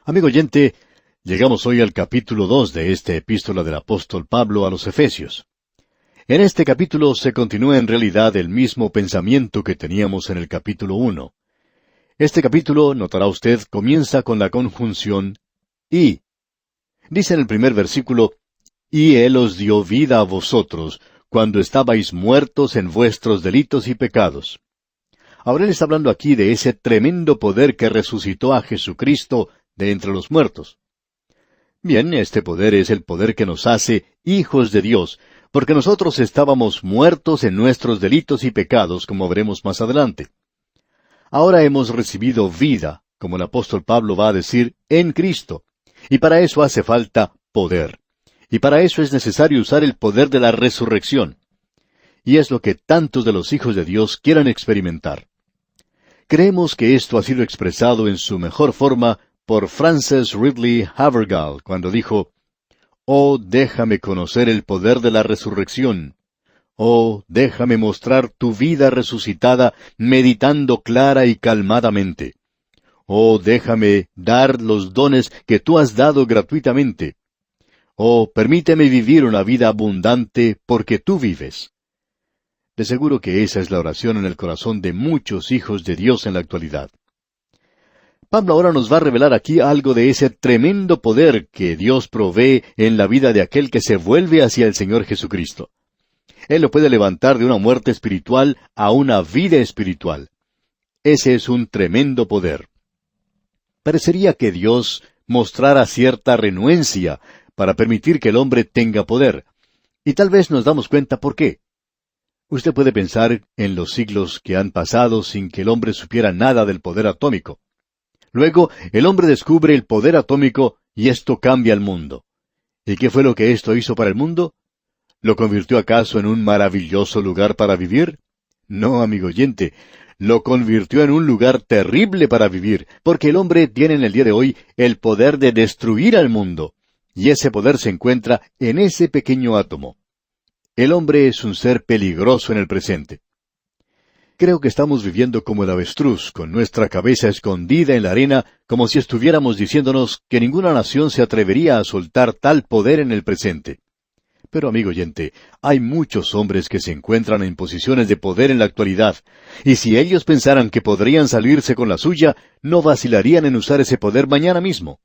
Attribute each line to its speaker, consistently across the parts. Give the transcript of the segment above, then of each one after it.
Speaker 1: Amigo oyente, llegamos hoy al capítulo 2 de esta epístola del apóstol Pablo a los Efesios. En este capítulo se continúa en realidad el mismo pensamiento que teníamos en el capítulo 1. Este capítulo, notará usted, comienza con la conjunción y. Dice en el primer versículo, y Él os dio vida a vosotros, cuando estabais muertos en vuestros delitos y pecados. Ahora él está hablando aquí de ese tremendo poder que resucitó a Jesucristo de entre los muertos. Bien, este poder es el poder que nos hace hijos de Dios, porque nosotros estábamos muertos en nuestros delitos y pecados, como veremos más adelante. Ahora hemos recibido vida, como el apóstol Pablo va a decir, en Cristo, y para eso hace falta poder. Y para eso es necesario usar el poder de la resurrección. Y es lo que tantos de los hijos de Dios quieran experimentar. Creemos que esto ha sido expresado en su mejor forma por Francis Ridley Havergal, cuando dijo, «Oh, déjame conocer el poder de la resurrección. Oh, déjame mostrar tu vida resucitada, meditando clara y calmadamente. Oh, déjame dar los dones que tú has dado gratuitamente. Oh, permíteme vivir una vida abundante porque tú vives». De seguro que esa es la oración en el corazón de muchos hijos de Dios en la actualidad. Pablo ahora nos va a revelar aquí algo de ese tremendo poder que Dios provee en la vida de aquel que se vuelve hacia el Señor Jesucristo. Él lo puede levantar de una muerte espiritual a una vida espiritual. Ese es un tremendo poder. Parecería que Dios mostrara cierta renuencia para permitir que el hombre tenga poder. Y tal vez nos damos cuenta por qué. Usted puede pensar en los siglos que han pasado sin que el hombre supiera nada del poder atómico. Luego, el hombre descubre el poder atómico y esto cambia el mundo. ¿Y qué fue lo que esto hizo para el mundo? ¿Lo convirtió acaso en un maravilloso lugar para vivir? No, amigo oyente, lo convirtió en un lugar terrible para vivir, porque el hombre tiene en el día de hoy el poder de destruir al mundo, y ese poder se encuentra en ese pequeño átomo. El hombre es un ser peligroso en el presente. Creo que estamos viviendo como el avestruz, con nuestra cabeza escondida en la arena, como si estuviéramos diciéndonos que ninguna nación se atrevería a soltar tal poder en el presente. Pero, amigo oyente, hay muchos hombres que se encuentran en posiciones de poder en la actualidad, y si ellos pensaran que podrían salirse con la suya, no vacilarían en usar ese poder mañana mismo.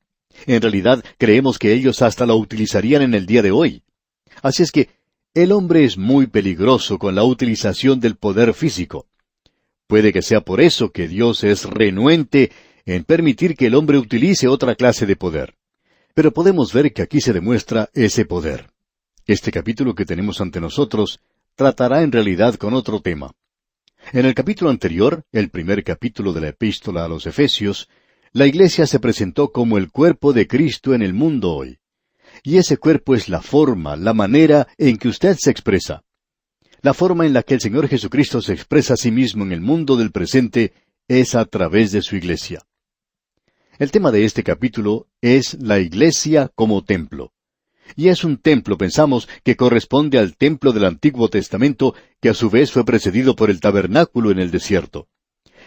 Speaker 1: En realidad, creemos que ellos hasta lo utilizarían en el día de hoy. Así es que, el hombre es muy peligroso con la utilización del poder físico. Puede que sea por eso que Dios es renuente en permitir que el hombre utilice otra clase de poder. Pero podemos ver que aquí se demuestra ese poder. Este capítulo que tenemos ante nosotros tratará en realidad con otro tema. En el capítulo anterior, el primer capítulo de la epístola a los Efesios, la iglesia se presentó como el cuerpo de Cristo en el mundo hoy. Y ese cuerpo es la forma, la manera en que usted se expresa. La forma en la que el Señor Jesucristo se expresa a sí mismo en el mundo del presente es a través de su iglesia. El tema de este capítulo es la iglesia como templo. Y es un templo, pensamos, que corresponde al templo del Antiguo Testamento, que a su vez fue precedido por el tabernáculo en el desierto.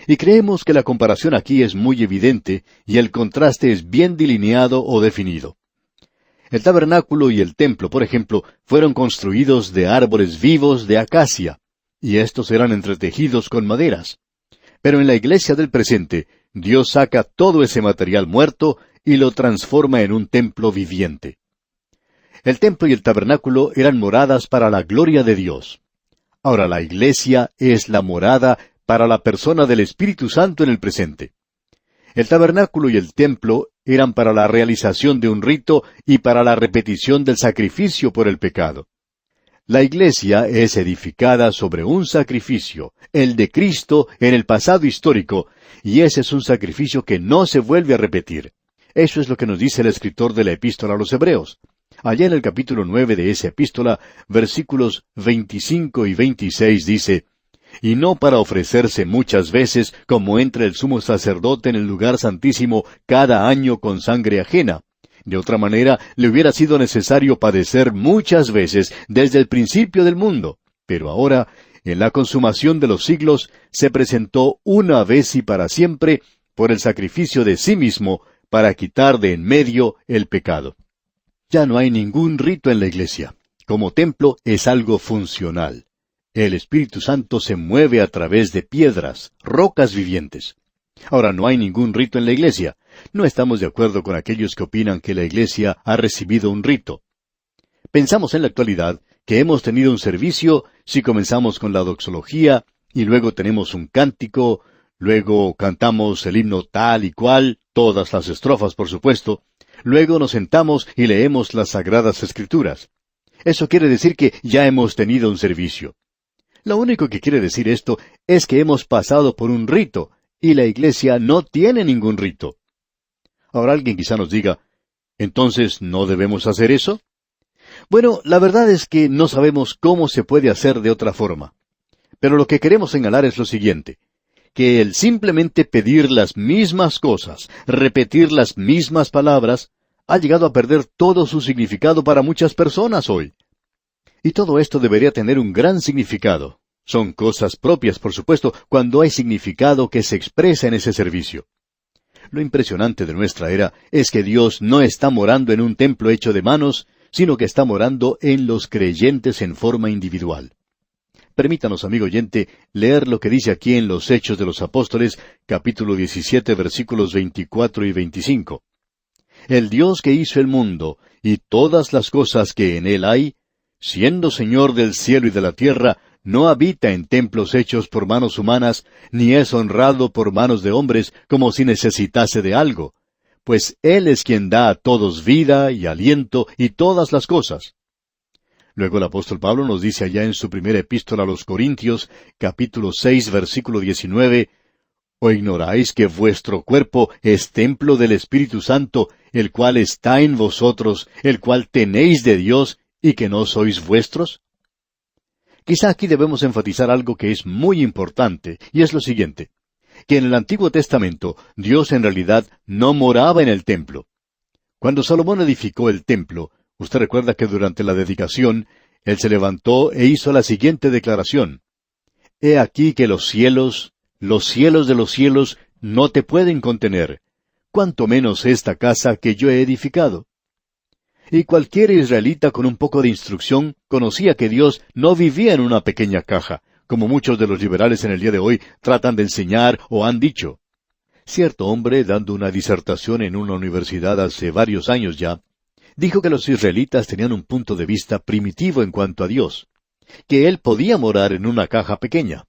Speaker 1: Y creemos que la comparación aquí es muy evidente y el contraste es bien delineado o definido. El tabernáculo y el templo, por ejemplo, fueron construidos de árboles vivos de acacia, y estos eran entretejidos con maderas. Pero en la iglesia del presente, Dios saca todo ese material muerto y lo transforma en un templo viviente. El templo y el tabernáculo eran moradas para la gloria de Dios. Ahora la iglesia es la morada para la persona del Espíritu Santo en el presente. El tabernáculo y el templo eran para la realización de un rito y para la repetición del sacrificio por el pecado. La iglesia es edificada sobre un sacrificio, el de Cristo en el pasado histórico, y ese es un sacrificio que no se vuelve a repetir. Eso es lo que nos dice el escritor de la epístola a los Hebreos. Allá en el capítulo 9 de esa epístola, versículos 25 y 26 dice, «Y no para ofrecerse muchas veces, como entra el sumo sacerdote en el lugar santísimo cada año con sangre ajena. De otra manera, le hubiera sido necesario padecer muchas veces desde el principio del mundo. Pero ahora, en la consumación de los siglos, se presentó una vez y para siempre, por el sacrificio de sí mismo, para quitar de en medio el pecado. Ya no hay ningún rito en la iglesia. Como templo es algo funcional. El Espíritu Santo se mueve a través de piedras, rocas vivientes. Ahora, no hay ningún rito en la iglesia. No estamos de acuerdo con aquellos que opinan que la iglesia ha recibido un rito. Pensamos en la actualidad que hemos tenido un servicio si comenzamos con la doxología y luego tenemos un cántico, luego cantamos el himno tal y cual, todas las estrofas por supuesto, luego nos sentamos y leemos las Sagradas Escrituras. Eso quiere decir que ya hemos tenido un servicio. Lo único que quiere decir esto es que hemos pasado por un rito, y la iglesia no tiene ningún rito. Ahora alguien quizá nos diga, ¿entonces no debemos hacer eso? Bueno, la verdad es que no sabemos cómo se puede hacer de otra forma. Pero lo que queremos señalar es lo siguiente, que el simplemente pedir las mismas cosas, repetir las mismas palabras, ha llegado a perder todo su significado para muchas personas hoy. Y todo esto debería tener un gran significado. Son cosas propias, por supuesto, cuando hay significado que se expresa en ese servicio. Lo impresionante de nuestra era es que Dios no está morando en un templo hecho de manos, sino que está morando en los creyentes en forma individual. Permítanos, amigo oyente, leer lo que dice aquí en los Hechos de los Apóstoles, capítulo 17, versículos 24 y 25. El Dios que hizo el mundo y todas las cosas que en él hay, siendo Señor del cielo y de la tierra, no habita en templos hechos por manos humanas, ni es honrado por manos de hombres como si necesitase de algo, pues Él es quien da a todos vida y aliento y todas las cosas. Luego el apóstol Pablo nos dice allá en su primera epístola a los Corintios, capítulo 6, versículo 19, ¿O ignoráis que vuestro cuerpo es templo del Espíritu Santo, el cual está en vosotros, el cual tenéis de Dios, y que no sois vuestros? Quizá aquí debemos enfatizar algo que es muy importante, y es lo siguiente, que en el Antiguo Testamento Dios en realidad no moraba en el templo. Cuando Salomón edificó el templo, usted recuerda que durante la dedicación, él se levantó e hizo la siguiente declaración. He aquí que los cielos de los cielos, no te pueden contener, cuanto menos esta casa que yo he edificado. Y cualquier israelita con un poco de instrucción conocía que Dios no vivía en una pequeña caja, como muchos de los liberales en el día de hoy tratan de enseñar o han dicho. Cierto hombre, dando una disertación en una universidad hace varios años ya, dijo que los israelitas tenían un punto de vista primitivo en cuanto a Dios, que Él podía morar en una caja pequeña.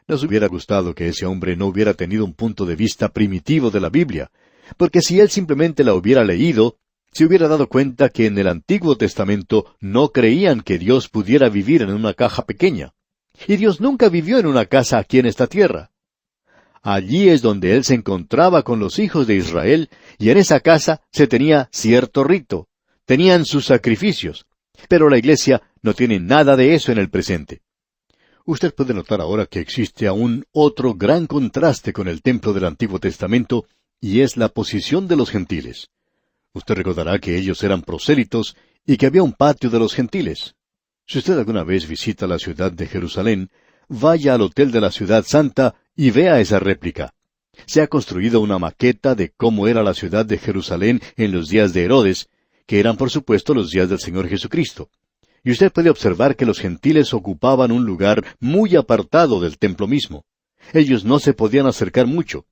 Speaker 1: Nos hubiera gustado que ese hombre no hubiera tenido un punto de vista primitivo de la Biblia, porque si él simplemente la hubiera leído, se hubiera dado cuenta que en el Antiguo Testamento no creían que Dios pudiera vivir en una caja pequeña. Y Dios nunca vivió en una casa aquí en esta tierra. Allí es donde Él se encontraba con los hijos de Israel, y en esa casa se tenía cierto rito. Tenían sus sacrificios. Pero la iglesia no tiene nada de eso en el presente. Usted puede notar ahora que existe aún otro gran contraste con el templo del Antiguo Testamento, y es la posición de los gentiles. Usted recordará que ellos eran prosélitos y que había un patio de los gentiles. Si usted alguna vez visita la ciudad de Jerusalén, vaya al Hotel de la Ciudad Santa y vea esa réplica. Se ha construido una maqueta de cómo era la ciudad de Jerusalén en los días de Herodes, que eran por supuesto los días del Señor Jesucristo. Y usted puede observar que los gentiles ocupaban un lugar muy apartado del templo mismo. Ellos no se podían acercar mucho.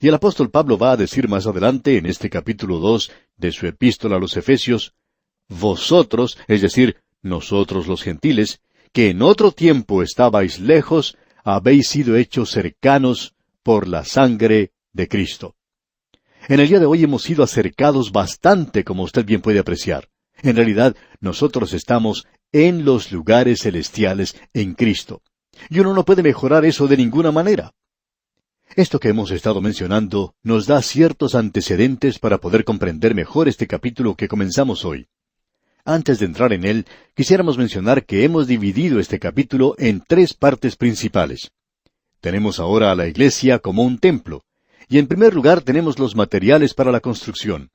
Speaker 1: Y el apóstol Pablo va a decir más adelante, en este capítulo 2 de su epístola a los Efesios, vosotros, es decir, nosotros los gentiles, que en otro tiempo estabais lejos, habéis sido hechos cercanos por la sangre de Cristo. En el día de hoy hemos sido acercados bastante, como usted bien puede apreciar. En realidad, nosotros estamos en los lugares celestiales en Cristo. Y uno no puede mejorar eso de ninguna manera. Esto que hemos estado mencionando nos da ciertos antecedentes para poder comprender mejor este capítulo que comenzamos hoy. Antes de entrar en él, quisiéramos mencionar que hemos dividido este capítulo en 3 partes principales. Tenemos ahora a la iglesia como un templo, y en primer lugar tenemos los materiales para la construcción.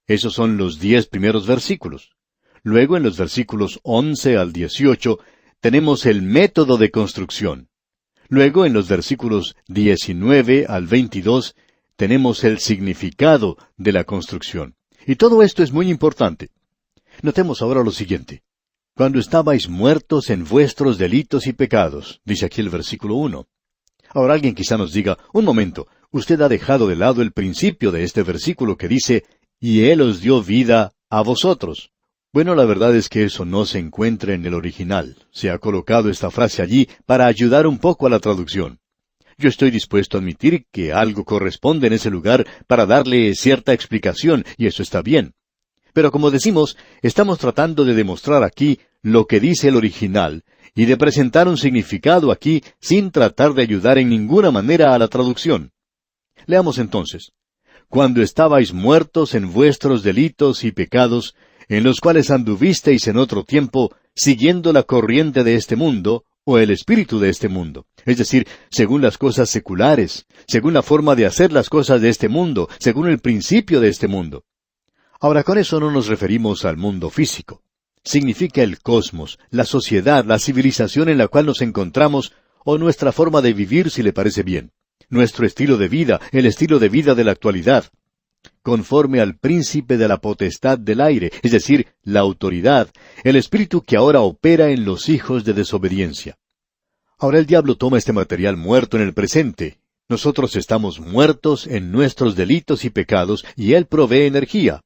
Speaker 1: Esos son los 10 primeros versículos. Luego, en los versículos 11 al 18, tenemos el método de construcción. Luego, en los versículos 19 al 22, tenemos el significado de la construcción. Y todo esto es muy importante. Notemos ahora lo siguiente. Cuando estabais muertos en vuestros delitos y pecados, dice aquí el versículo 1. Ahora alguien quizá nos diga, un momento, usted ha dejado de lado el principio de este versículo que dice, y Él os dio vida a vosotros. Bueno, la verdad es que eso no se encuentra en el original. Se ha colocado esta frase allí para ayudar un poco a la traducción. Yo estoy dispuesto a admitir que algo corresponde en ese lugar para darle cierta explicación, y eso está bien. Pero como decimos, estamos tratando de demostrar aquí lo que dice el original, y de presentar un significado aquí sin tratar de ayudar en ninguna manera a la traducción. Leamos entonces. Cuando estabais muertos en vuestros delitos y pecados, en los cuales anduvisteis en otro tiempo, siguiendo la corriente de este mundo, o el espíritu de este mundo, es decir, según las cosas seculares, según la forma de hacer las cosas de este mundo, según el principio de este mundo. Ahora, con eso no nos referimos al mundo físico. Significa el cosmos, la sociedad, la civilización en la cual nos encontramos, o nuestra forma de vivir, si le parece bien. Nuestro estilo de vida, el estilo de vida de la actualidad. Conforme al príncipe de la potestad del aire, es decir, la autoridad, el espíritu que ahora opera en los hijos de desobediencia. Ahora el diablo toma este material muerto en el presente. Nosotros estamos muertos en nuestros delitos y pecados, y él provee energía.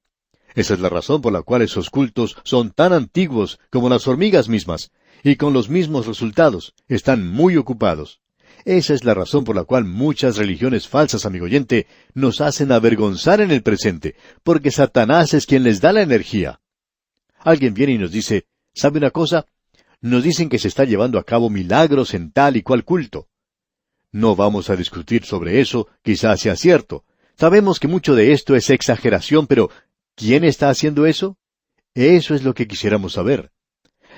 Speaker 1: Esa es la razón por la cual esos cultos son tan antiguos como las hormigas mismas, y con los mismos resultados. Están muy ocupados. Esa es la razón por la cual muchas religiones falsas, amigo oyente, nos hacen avergonzar en el presente, porque Satanás es quien les da la energía. Alguien viene y nos dice, ¿sabe una cosa? Nos dicen que se está llevando a cabo milagros en tal y cual culto. No vamos a discutir sobre eso, quizás sea cierto. Sabemos que mucho de esto es exageración, pero ¿quién está haciendo eso? Eso es lo que quisiéramos saber.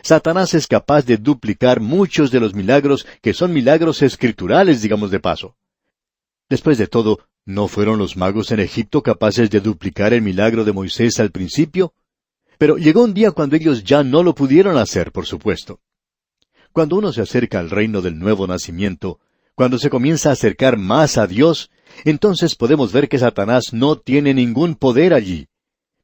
Speaker 1: Satanás es capaz de duplicar muchos de los milagros que son milagros escriturales, digamos de paso. Después de todo, ¿no fueron los magos en Egipto capaces de duplicar el milagro de Moisés al principio? Pero llegó un día cuando ellos ya no lo pudieron hacer, por supuesto. Cuando uno se acerca al reino del nuevo nacimiento, cuando se comienza a acercar más a Dios, entonces podemos ver que Satanás no tiene ningún poder allí.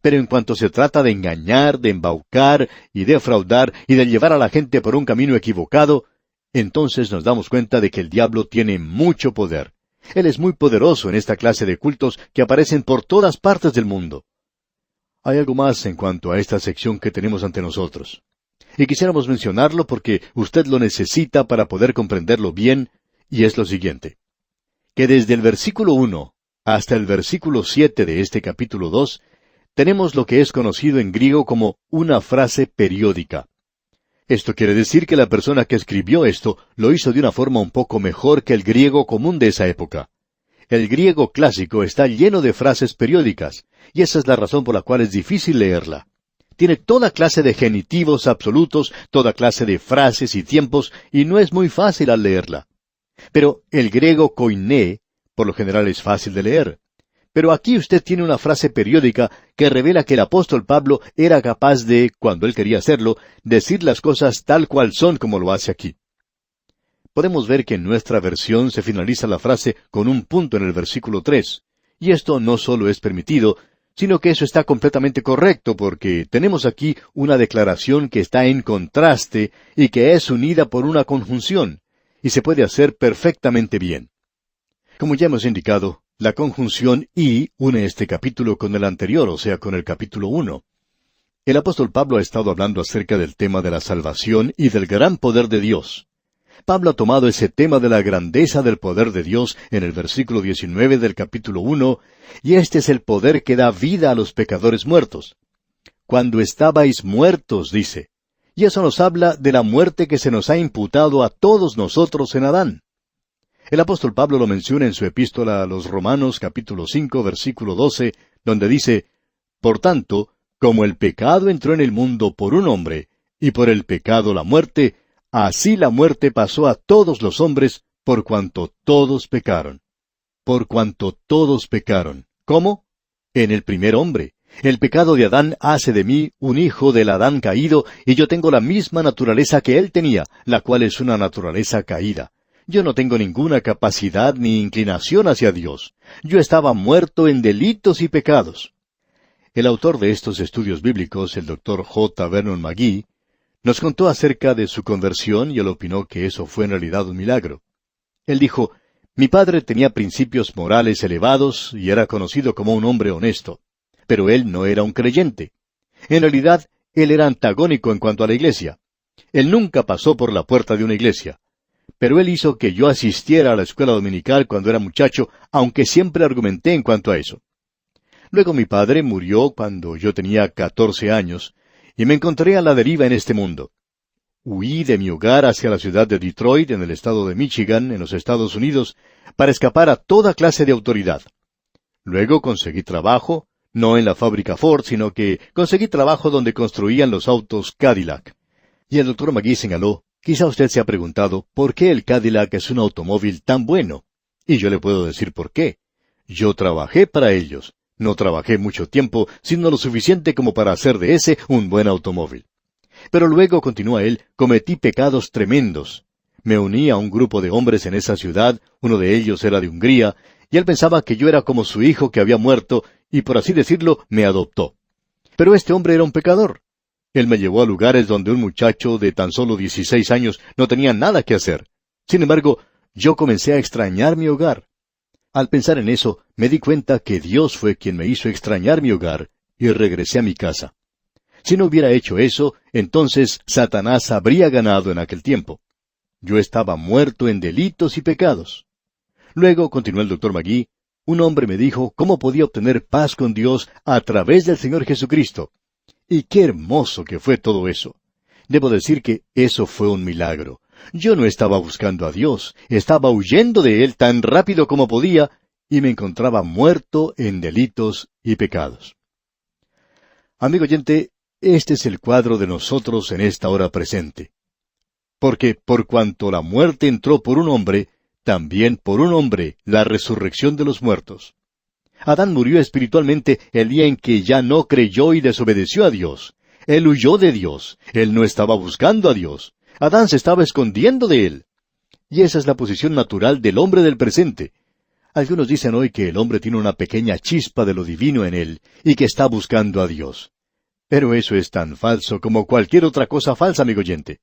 Speaker 1: Pero en cuanto se trata de engañar, de embaucar y defraudar y de llevar a la gente por un camino equivocado, entonces nos damos cuenta de que el diablo tiene mucho poder. Él es muy poderoso en esta clase de cultos que aparecen por todas partes del mundo. Hay algo más en cuanto a esta sección que tenemos ante nosotros. Y quisiéramos mencionarlo porque usted lo necesita para poder comprenderlo bien, y es lo siguiente. Que desde el versículo 1 hasta el versículo 7 de este capítulo 2, tenemos lo que es conocido en griego como una frase periódica. Esto quiere decir que la persona que escribió esto lo hizo de una forma un poco mejor que el griego común de esa época. El griego clásico está lleno de frases periódicas, y esa es la razón por la cual es difícil leerla. Tiene toda clase de genitivos absolutos, toda clase de frases y tiempos, y no es muy fácil al leerla. Pero el griego koiné, por lo general es fácil de leer. Pero aquí usted tiene una frase periódica que revela que el apóstol Pablo era capaz de, cuando él quería hacerlo, decir las cosas tal cual son como lo hace aquí. Podemos ver que en nuestra versión se finaliza la frase con un punto en el versículo 3. Y esto no solo es permitido, sino que eso está completamente correcto porque tenemos aquí una declaración que está en contraste y que es unida por una conjunción, y se puede hacer perfectamente bien. Como ya hemos indicado, la conjunción y une este capítulo con el anterior, o sea, con el capítulo 1. El apóstol Pablo ha estado hablando acerca del tema de la salvación y del gran poder de Dios. Pablo ha tomado ese tema de la grandeza del poder de Dios en el versículo 19 del capítulo 1, y este es el poder que da vida a los pecadores muertos. Cuando estabais muertos, dice. Y eso nos habla de la muerte que se nos ha imputado a todos nosotros en Adán. El apóstol Pablo lo menciona en su epístola a los Romanos capítulo 5 versículo 12, donde dice, Por tanto, como el pecado entró en el mundo por un hombre, y por el pecado la muerte, así la muerte pasó a todos los hombres, por cuanto todos pecaron. Por cuanto todos pecaron. ¿Cómo? En el primer hombre. El pecado de Adán hace de mí un hijo del Adán caído, y yo tengo la misma naturaleza que él tenía, la cual es una naturaleza caída. Yo no tengo ninguna capacidad ni inclinación hacia Dios. Yo estaba muerto en delitos y pecados. El autor de estos estudios bíblicos, el Dr. J. Vernon McGee, nos contó acerca de su conversión y él opinó que eso fue en realidad un milagro. Él dijo, mi padre tenía principios morales elevados y era conocido como un hombre honesto, pero él no era un creyente. En realidad, él era antagónico en cuanto a la iglesia. Él nunca pasó por la puerta de una iglesia. Pero él hizo que yo asistiera a la escuela dominical cuando era muchacho, aunque siempre argumenté en cuanto a eso. Luego mi padre murió cuando yo tenía 14 años, y me encontré a la deriva en este mundo. Huí de mi hogar hacia la ciudad de Detroit, en el estado de Michigan, en los Estados Unidos, para escapar a toda clase de autoridad. Luego conseguí trabajo, no en la fábrica Ford, sino que conseguí trabajo donde construían los autos Cadillac. Y el Dr. McGee señaló, quizá usted se ha preguntado, ¿por qué el Cadillac es un automóvil tan bueno? Y yo le puedo decir por qué. Yo trabajé para ellos. No trabajé mucho tiempo, sino lo suficiente como para hacer de ese un buen automóvil. Pero luego, continúa él, cometí pecados tremendos. Me uní a un grupo de hombres en esa ciudad, uno de ellos era de Hungría, y él pensaba que yo era como su hijo que había muerto, y por así decirlo, me adoptó. Pero este hombre era un pecador. Él me llevó a lugares donde un muchacho de tan solo 16 años no tenía nada que hacer. Sin embargo, yo comencé a extrañar mi hogar. Al pensar en eso, me di cuenta que Dios fue quien me hizo extrañar mi hogar, y regresé a mi casa. Si no hubiera hecho eso, entonces Satanás habría ganado en aquel tiempo. Yo estaba muerto en delitos y pecados. Luego, continuó el Dr. McGee, un hombre me dijo cómo podía obtener paz con Dios a través del Señor Jesucristo. Y qué hermoso que fue todo eso. Debo decir que eso fue un milagro. Yo no estaba buscando a Dios, estaba huyendo de Él tan rápido como podía, y me encontraba muerto en delitos y pecados. Amigo oyente, este es el cuadro de nosotros en esta hora presente. Porque por cuanto la muerte entró por un hombre, también por un hombre la resurrección de los muertos. Adán murió espiritualmente el día en que ya no creyó y desobedeció a Dios. Él huyó de Dios. Él no estaba buscando a Dios. Adán se estaba escondiendo de Él. Y esa es la posición natural del hombre del presente. Algunos dicen hoy que el hombre tiene una pequeña chispa de lo divino en él y que está buscando a Dios. Pero eso es tan falso como cualquier otra cosa falsa, amigo oyente.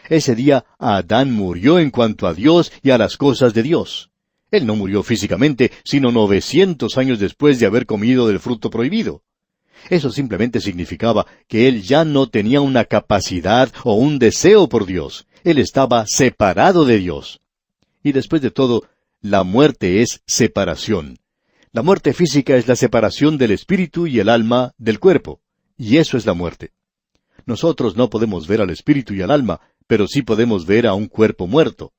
Speaker 1: Ese día Adán murió en cuanto a Dios y a las cosas de Dios. Él no murió físicamente, sino 900 años después de haber comido del fruto prohibido. Eso simplemente significaba que él ya no tenía una capacidad o un deseo por Dios. Él estaba separado de Dios. Y después de todo, la muerte es separación. La muerte física es la separación del espíritu y el alma del cuerpo. Y eso es la muerte. Nosotros no podemos ver al espíritu y al alma, pero sí podemos ver a un cuerpo muerto.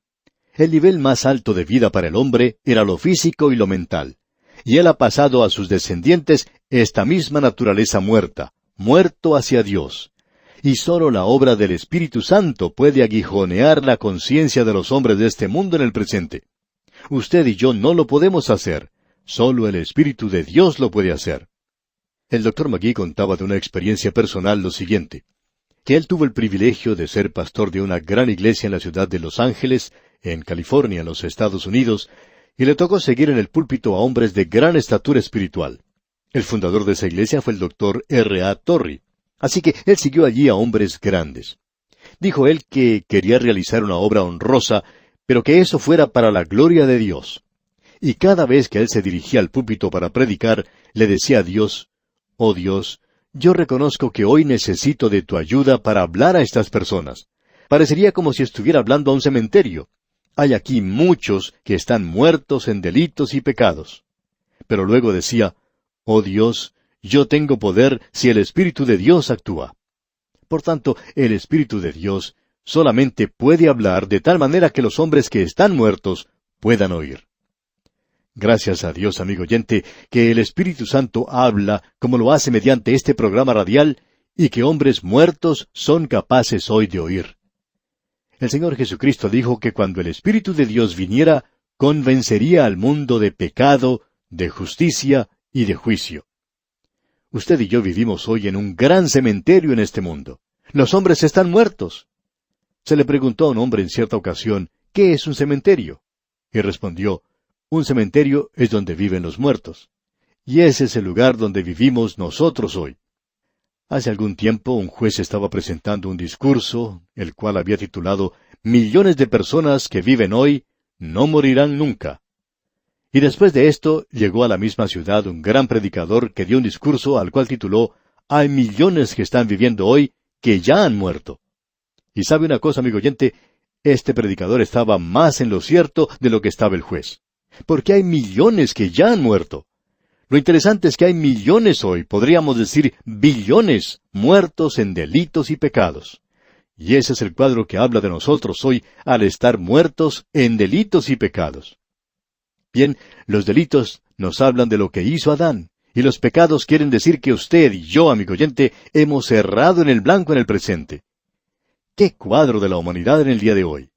Speaker 1: El nivel más alto de vida para el hombre era lo físico y lo mental. Y él ha pasado a sus descendientes esta misma naturaleza muerta, muerto hacia Dios. Y sólo la obra del Espíritu Santo puede aguijonear la conciencia de los hombres de este mundo en el presente. Usted y yo no lo podemos hacer. Sólo el Espíritu de Dios lo puede hacer. El Dr. McGee contaba de una experiencia personal lo siguiente, que él tuvo el privilegio de ser pastor de una gran iglesia en la ciudad de Los Ángeles, en California, en los Estados Unidos, y le tocó seguir en el púlpito a hombres de gran estatura espiritual. El fundador de esa iglesia fue el Dr. R.A. Torrey. Así que él siguió allí a hombres grandes. Dijo él que quería realizar una obra honrosa, pero que eso fuera para la gloria de Dios. Y cada vez que él se dirigía al púlpito para predicar, le decía a Dios, «Oh Dios, yo reconozco que hoy necesito de tu ayuda para hablar a estas personas. Parecería como si estuviera hablando a un cementerio. Hay aquí muchos que están muertos en delitos y pecados». Pero luego decía, «Oh Dios, yo tengo poder si el Espíritu de Dios actúa». Por tanto, el Espíritu de Dios solamente puede hablar de tal manera que los hombres que están muertos puedan oír. Gracias a Dios, amigo oyente, que el Espíritu Santo habla como lo hace mediante este programa radial y que hombres muertos son capaces hoy de oír. El Señor Jesucristo dijo que cuando el Espíritu de Dios viniera, convencería al mundo de pecado, de justicia y de juicio. Usted y yo vivimos hoy en un gran cementerio en este mundo. Los hombres están muertos. Se le preguntó a un hombre en cierta ocasión, ¿qué es un cementerio? Y respondió, un cementerio es donde viven los muertos. Y ese es el lugar donde vivimos nosotros hoy. Hace algún tiempo un juez estaba presentando un discurso, el cual había titulado Millones de personas que viven hoy no morirán nunca. Y después de esto llegó a la misma ciudad un gran predicador que dio un discurso al cual tituló Hay millones que están viviendo hoy que ya han muerto. Y sabe una cosa, amigo oyente, este predicador estaba más en lo cierto de lo que estaba el juez. Porque hay millones que ya han muerto. Lo interesante es que hay millones hoy, podríamos decir billones, muertos en delitos y pecados. Y ese es el cuadro que habla de nosotros hoy al estar muertos en delitos y pecados. Bien, los delitos nos hablan de lo que hizo Adán, y los pecados quieren decir que usted y yo, amigo oyente, hemos errado en el blanco en el presente. ¡Qué cuadro de la humanidad en el día de hoy!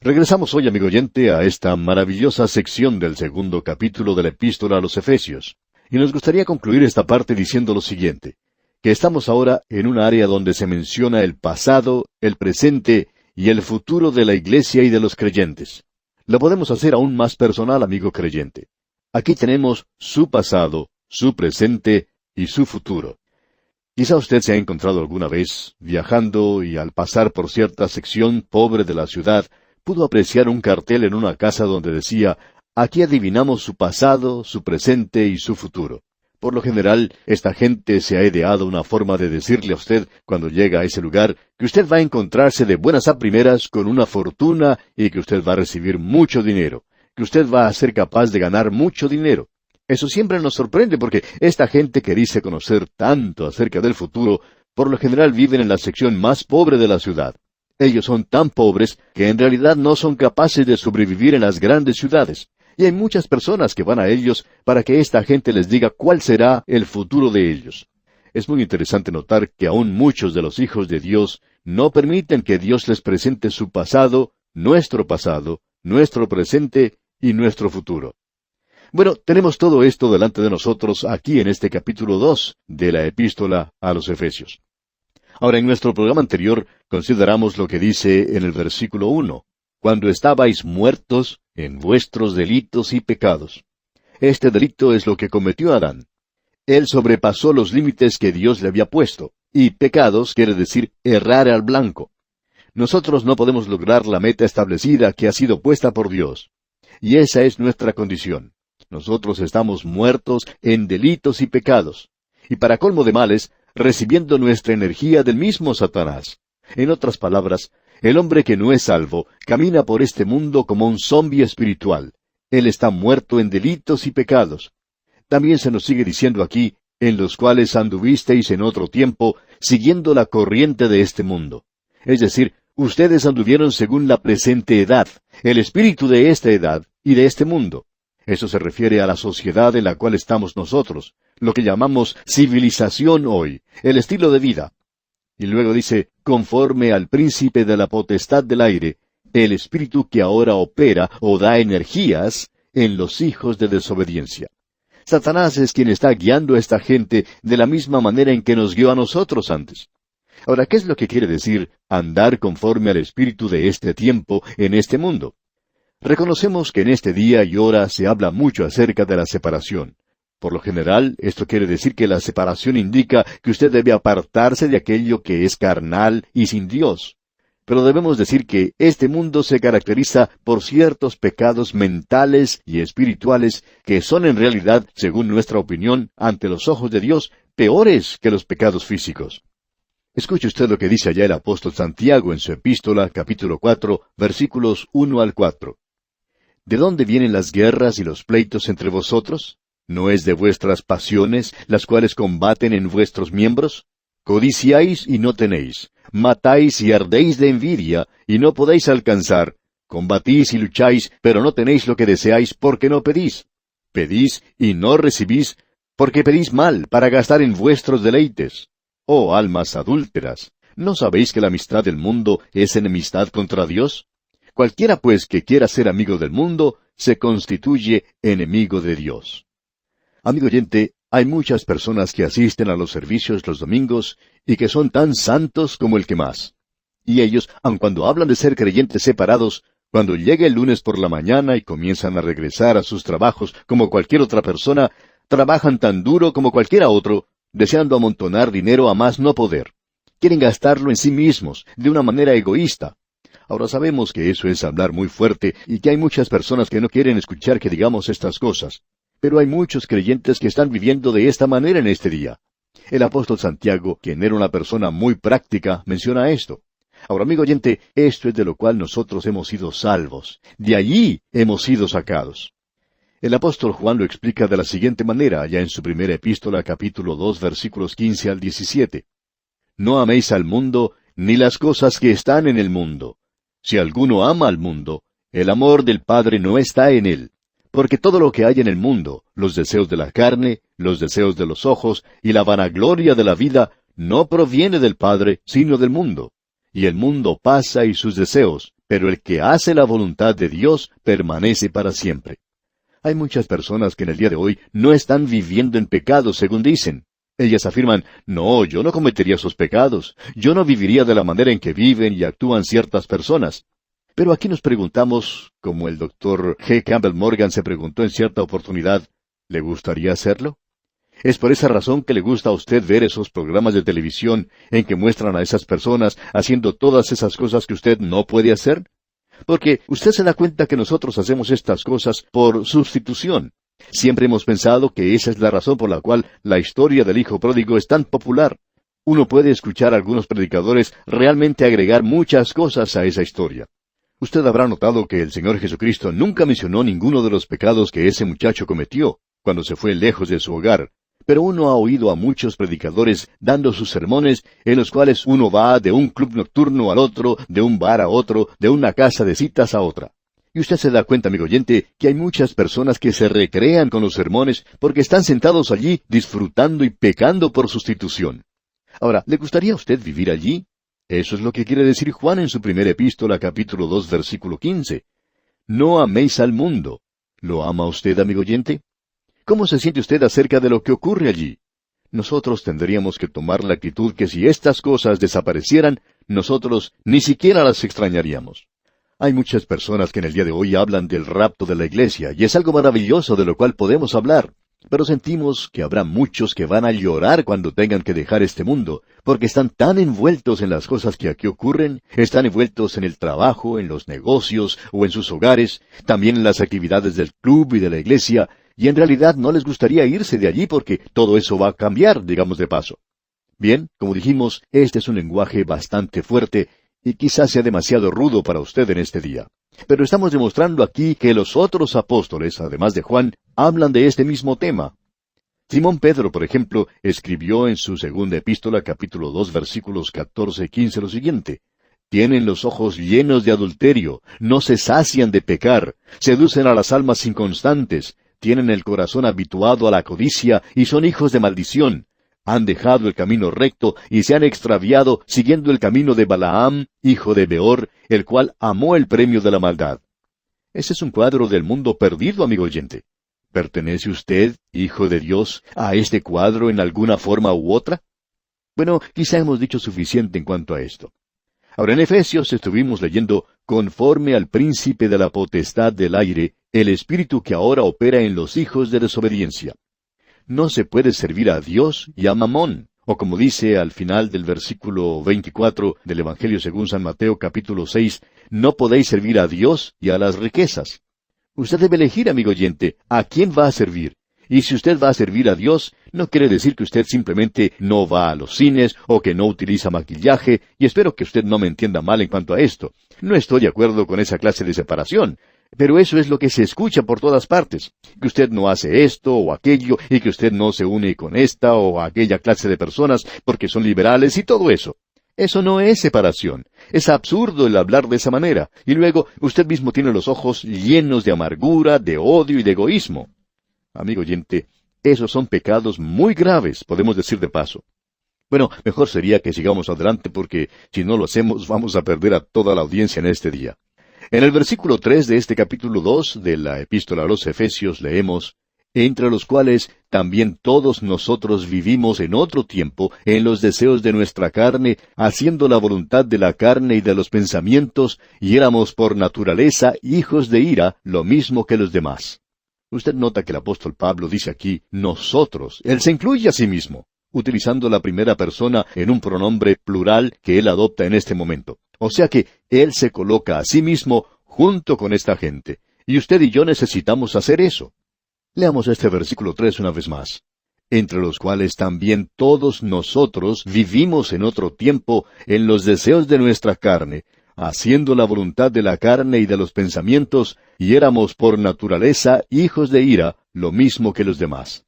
Speaker 1: Regresamos hoy, amigo oyente, a esta maravillosa sección del segundo capítulo de la Epístola a los Efesios. Y nos gustaría concluir esta parte diciendo lo siguiente, que estamos ahora en un área donde se menciona el pasado, el presente y el futuro de la Iglesia y de los creyentes. Lo podemos hacer aún más personal, amigo creyente. Aquí tenemos su pasado, su presente y su futuro. Quizá usted se ha encontrado alguna vez viajando y al pasar por cierta sección pobre de la ciudad, pudo apreciar un cartel en una casa donde decía, aquí adivinamos su pasado, su presente y su futuro. Por lo general, esta gente se ha ideado una forma de decirle a usted, cuando llega a ese lugar, que usted va a encontrarse de buenas a primeras con una fortuna y que usted va a recibir mucho dinero, que usted va a ser capaz de ganar mucho dinero. Eso siempre nos sorprende porque esta gente que dice conocer tanto acerca del futuro, por lo general viven en la sección más pobre de la ciudad. Ellos son tan pobres que en realidad no son capaces de sobrevivir en las grandes ciudades. Y hay muchas personas que van a ellos para que esta gente les diga cuál será el futuro de ellos. Es muy interesante notar que aún muchos de los hijos de Dios no permiten que Dios les presente su pasado, nuestro presente y nuestro futuro. Bueno, tenemos todo esto delante de nosotros aquí en este capítulo 2 de la Epístola a los Efesios. Ahora, en nuestro programa anterior, consideramos lo que dice en el versículo 1, cuando estabais muertos en vuestros delitos y pecados. Este delito es lo que cometió Adán. Él sobrepasó los límites que Dios le había puesto, y pecados quiere decir errar al blanco. Nosotros no podemos lograr la meta establecida que ha sido puesta por Dios. Y esa es nuestra condición. Nosotros estamos muertos en delitos y pecados. Y para colmo de males, recibiendo nuestra energía del mismo Satanás. En otras palabras, el hombre que no es salvo camina por este mundo como un zombi espiritual. Él está muerto en delitos y pecados. También se nos sigue diciendo aquí, en los cuales anduvisteis en otro tiempo, siguiendo la corriente de este mundo. Es decir, ustedes anduvieron según la presente edad, el espíritu de esta edad y de este mundo. Eso se refiere a la sociedad en la cual estamos nosotros, lo que llamamos civilización hoy, el estilo de vida. Y luego dice, conforme al príncipe de la potestad del aire, el espíritu que ahora opera o da energías en los hijos de desobediencia. Satanás es quien está guiando a esta gente de la misma manera en que nos guió a nosotros antes. Ahora, ¿qué es lo que quiere decir andar conforme al espíritu de este tiempo en este mundo? Reconocemos que en este día y hora se habla mucho acerca de la separación. Por lo general, esto quiere decir que la separación indica que usted debe apartarse de aquello que es carnal y sin Dios. Pero debemos decir que este mundo se caracteriza por ciertos pecados mentales y espirituales que son en realidad, según nuestra opinión, ante los ojos de Dios, peores que los pecados físicos. Escuche usted lo que dice allá el apóstol Santiago en su epístola, capítulo 4, versículos 1 al 4. ¿De dónde vienen las guerras y los pleitos entre vosotros? ¿No es de vuestras pasiones, las cuales combaten en vuestros miembros? Codiciáis y no tenéis, matáis y ardéis de envidia, y no podéis alcanzar. Combatís y lucháis, pero no tenéis lo que deseáis porque no pedís. Pedís y no recibís, porque pedís mal para gastar en vuestros deleites. Oh almas adúlteras, ¿no sabéis que la amistad del mundo es enemistad contra Dios? Cualquiera pues que quiera ser amigo del mundo, se constituye enemigo de Dios. Amigo oyente, hay muchas personas que asisten a los servicios los domingos y que son tan santos como el que más. Y ellos, aun cuando hablan de ser creyentes separados, Cuando llega el lunes por la mañana y comienzan a regresar a sus trabajos como cualquier otra persona, trabajan tan duro como cualquiera otro, deseando amontonar dinero a más no poder. Quieren gastarlo en sí mismos, de una manera egoísta. Ahora sabemos que eso es hablar muy fuerte y que hay muchas personas que no quieren escuchar que digamos estas cosas. Pero hay muchos creyentes que están viviendo de esta manera en este día. El apóstol Santiago, quien era una persona muy práctica, menciona esto. Ahora, amigo oyente, esto es de lo cual nosotros hemos sido salvos. De allí hemos sido sacados. El apóstol Juan lo explica de la siguiente manera, ya en su primera epístola, capítulo 2, versículos 15 al 17. No améis al mundo, ni las cosas que están en el mundo. Si alguno ama al mundo, el amor del Padre no está en él. Porque todo lo que hay en el mundo, los deseos de la carne, los deseos de los ojos y la vanagloria de la vida, no proviene del Padre, sino del mundo. Y el mundo pasa y sus deseos, pero el que hace la voluntad de Dios permanece para siempre. Hay muchas personas que en el día de hoy no están viviendo en pecado, según dicen. Ellas afirman, no, yo no cometería esos pecados, yo no viviría de la manera en que viven y actúan ciertas personas. Pero aquí nos preguntamos, como el doctor G. Campbell Morgan se preguntó en cierta oportunidad, ¿le gustaría hacerlo? ¿Es por esa razón que le gusta a usted ver esos programas de televisión en que muestran a esas personas haciendo todas esas cosas que usted no puede hacer? Porque usted se da cuenta que nosotros hacemos estas cosas por sustitución. Siempre hemos pensado que esa es la razón por la cual la historia del hijo pródigo es tan popular. Uno puede escuchar a algunos predicadores realmente agregar muchas cosas a esa historia. Usted habrá notado que el Señor Jesucristo nunca mencionó ninguno de los pecados que ese muchacho cometió cuando se fue lejos de su hogar. Pero uno ha oído a muchos predicadores dando sus sermones en los cuales uno va de un club nocturno al otro, de un bar a otro, de una casa de citas a otra. Y usted se da cuenta, amigo oyente, que hay muchas personas que se recrean con los sermones porque están sentados allí disfrutando y pecando por sustitución. Ahora, ¿le gustaría a usted vivir allí? Eso es lo que quiere decir Juan en su primera epístola, capítulo 2, versículo 15. No améis al mundo. ¿Lo ama usted, amigo oyente? ¿Cómo se siente usted acerca de lo que ocurre allí? Nosotros tendríamos que tomar la actitud que si estas cosas desaparecieran, nosotros ni siquiera las extrañaríamos. Hay muchas personas que en el día de hoy hablan del rapto de la iglesia, y es algo maravilloso de lo cual podemos hablar. Pero sentimos que habrá muchos que van a llorar cuando tengan que dejar este mundo, porque están tan envueltos en las cosas que aquí ocurren, están envueltos en el trabajo, en los negocios o en sus hogares, también en las actividades del club y de la iglesia, y en realidad no les gustaría irse de allí porque todo eso va a cambiar, digamos de paso. Bien, como dijimos, este es un lenguaje bastante fuerte y quizás sea demasiado rudo para usted en este día. Pero estamos demostrando aquí que los otros apóstoles, además de Juan, hablan de este mismo tema. Simón Pedro, por ejemplo, escribió en su segunda epístola, capítulo 2, versículos 14 y 15 lo siguiente. Tienen los ojos llenos de adulterio, no se sacian de pecar, seducen a las almas inconstantes, tienen el corazón habituado a la codicia y son hijos de maldición. Han dejado el camino recto y se han extraviado siguiendo el camino de Balaam, hijo de Beor, el cual amó el premio de la maldad. Ese es un cuadro del mundo perdido, amigo oyente. ¿Pertenece usted, hijo de Dios, a este cuadro en alguna forma u otra? Bueno, quizá hemos dicho suficiente en cuanto a esto. Ahora en Efesios estuvimos leyendo, conforme al príncipe de la potestad del aire, el espíritu que ahora opera en los hijos de desobediencia. No se puede servir a Dios y a Mamón, o como dice al final del versículo 24 del Evangelio según San Mateo capítulo 6, no podéis servir a Dios y a las riquezas. Usted debe elegir, amigo oyente, a quién va a servir. Y si usted va a servir a Dios, no quiere decir que usted simplemente no va a los cines o que no utiliza maquillaje, y espero que usted no me entienda mal en cuanto a esto. No estoy de acuerdo con esa clase de separación. Pero eso es lo que se escucha por todas partes, que usted no hace esto o aquello, y que usted no se une con esta o aquella clase de personas porque son liberales y todo eso. Eso no es separación. Es absurdo el hablar de esa manera. Y luego usted mismo tiene los ojos llenos de amargura, de odio y de egoísmo. Amigo oyente, esos son pecados muy graves, podemos decir de paso. Bueno, mejor sería que sigamos adelante porque si no lo hacemos vamos a perder a toda la audiencia en este día. En el versículo 3 de este capítulo 2 de la Epístola a los Efesios leemos, entre los cuales también todos nosotros vivimos en otro tiempo en los deseos de nuestra carne, haciendo la voluntad de la carne y de los pensamientos, y éramos por naturaleza hijos de ira, lo mismo que los demás. Usted nota que el apóstol Pablo dice aquí, nosotros. Él se incluye a sí mismo, utilizando la primera persona en un pronombre plural que él adopta en este momento. O sea que él se coloca a sí mismo junto con esta gente. Y usted y yo necesitamos hacer eso. Leamos este versículo 3 una vez más. Entre los cuales también todos nosotros vivimos en otro tiempo en los deseos de nuestra carne, haciendo la voluntad de la carne y de los pensamientos, y éramos por naturaleza hijos de ira, lo mismo que los demás.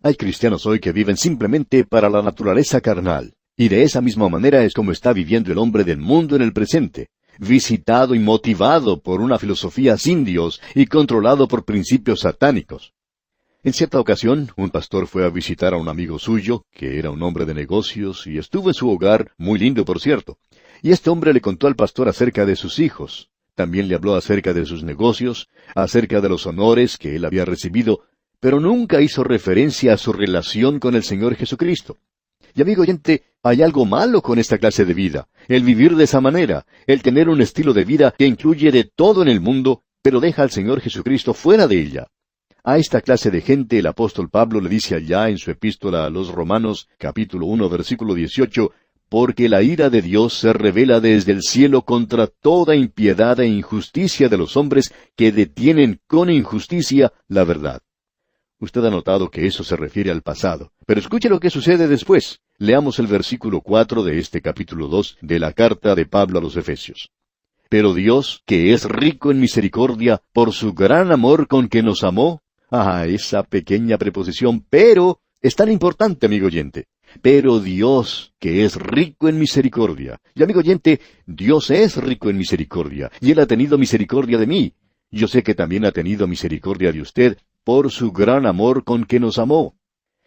Speaker 1: Hay cristianos hoy que viven simplemente para la naturaleza carnal, y de esa misma manera es como está viviendo el hombre del mundo en el presente, visitado y motivado por una filosofía sin Dios y controlado por principios satánicos. En cierta ocasión, un pastor fue a visitar a un amigo suyo, que era un hombre de negocios, y estuvo en su hogar, muy lindo por cierto. Y este hombre le contó al pastor acerca de sus hijos. También le habló acerca de sus negocios, acerca de los honores que él había recibido, pero nunca hizo referencia a su relación con el Señor Jesucristo. Y amigo oyente, hay algo malo con esta clase de vida, el vivir de esa manera, el tener un estilo de vida que incluye de todo en el mundo, pero deja al Señor Jesucristo fuera de ella. A esta clase de gente el apóstol Pablo le dice allá en su epístola a los Romanos, capítulo 1, versículo 18, porque la ira de Dios se revela desde el cielo contra toda impiedad e injusticia de los hombres que detienen con injusticia la verdad. Usted ha notado que eso se refiere al pasado. Pero escuche lo que sucede después. Leamos el versículo 4 de este capítulo 2 de la carta de Pablo a los Efesios. Pero Dios, que es rico en misericordia, por su gran amor con que nos amó. Esa pequeña preposición, pero, es tan importante, amigo oyente. Pero Dios, que es rico en misericordia. Y amigo oyente, Dios es rico en misericordia, y Él ha tenido misericordia de mí. Yo sé que también ha tenido misericordia de usted, por su gran amor con que nos amó.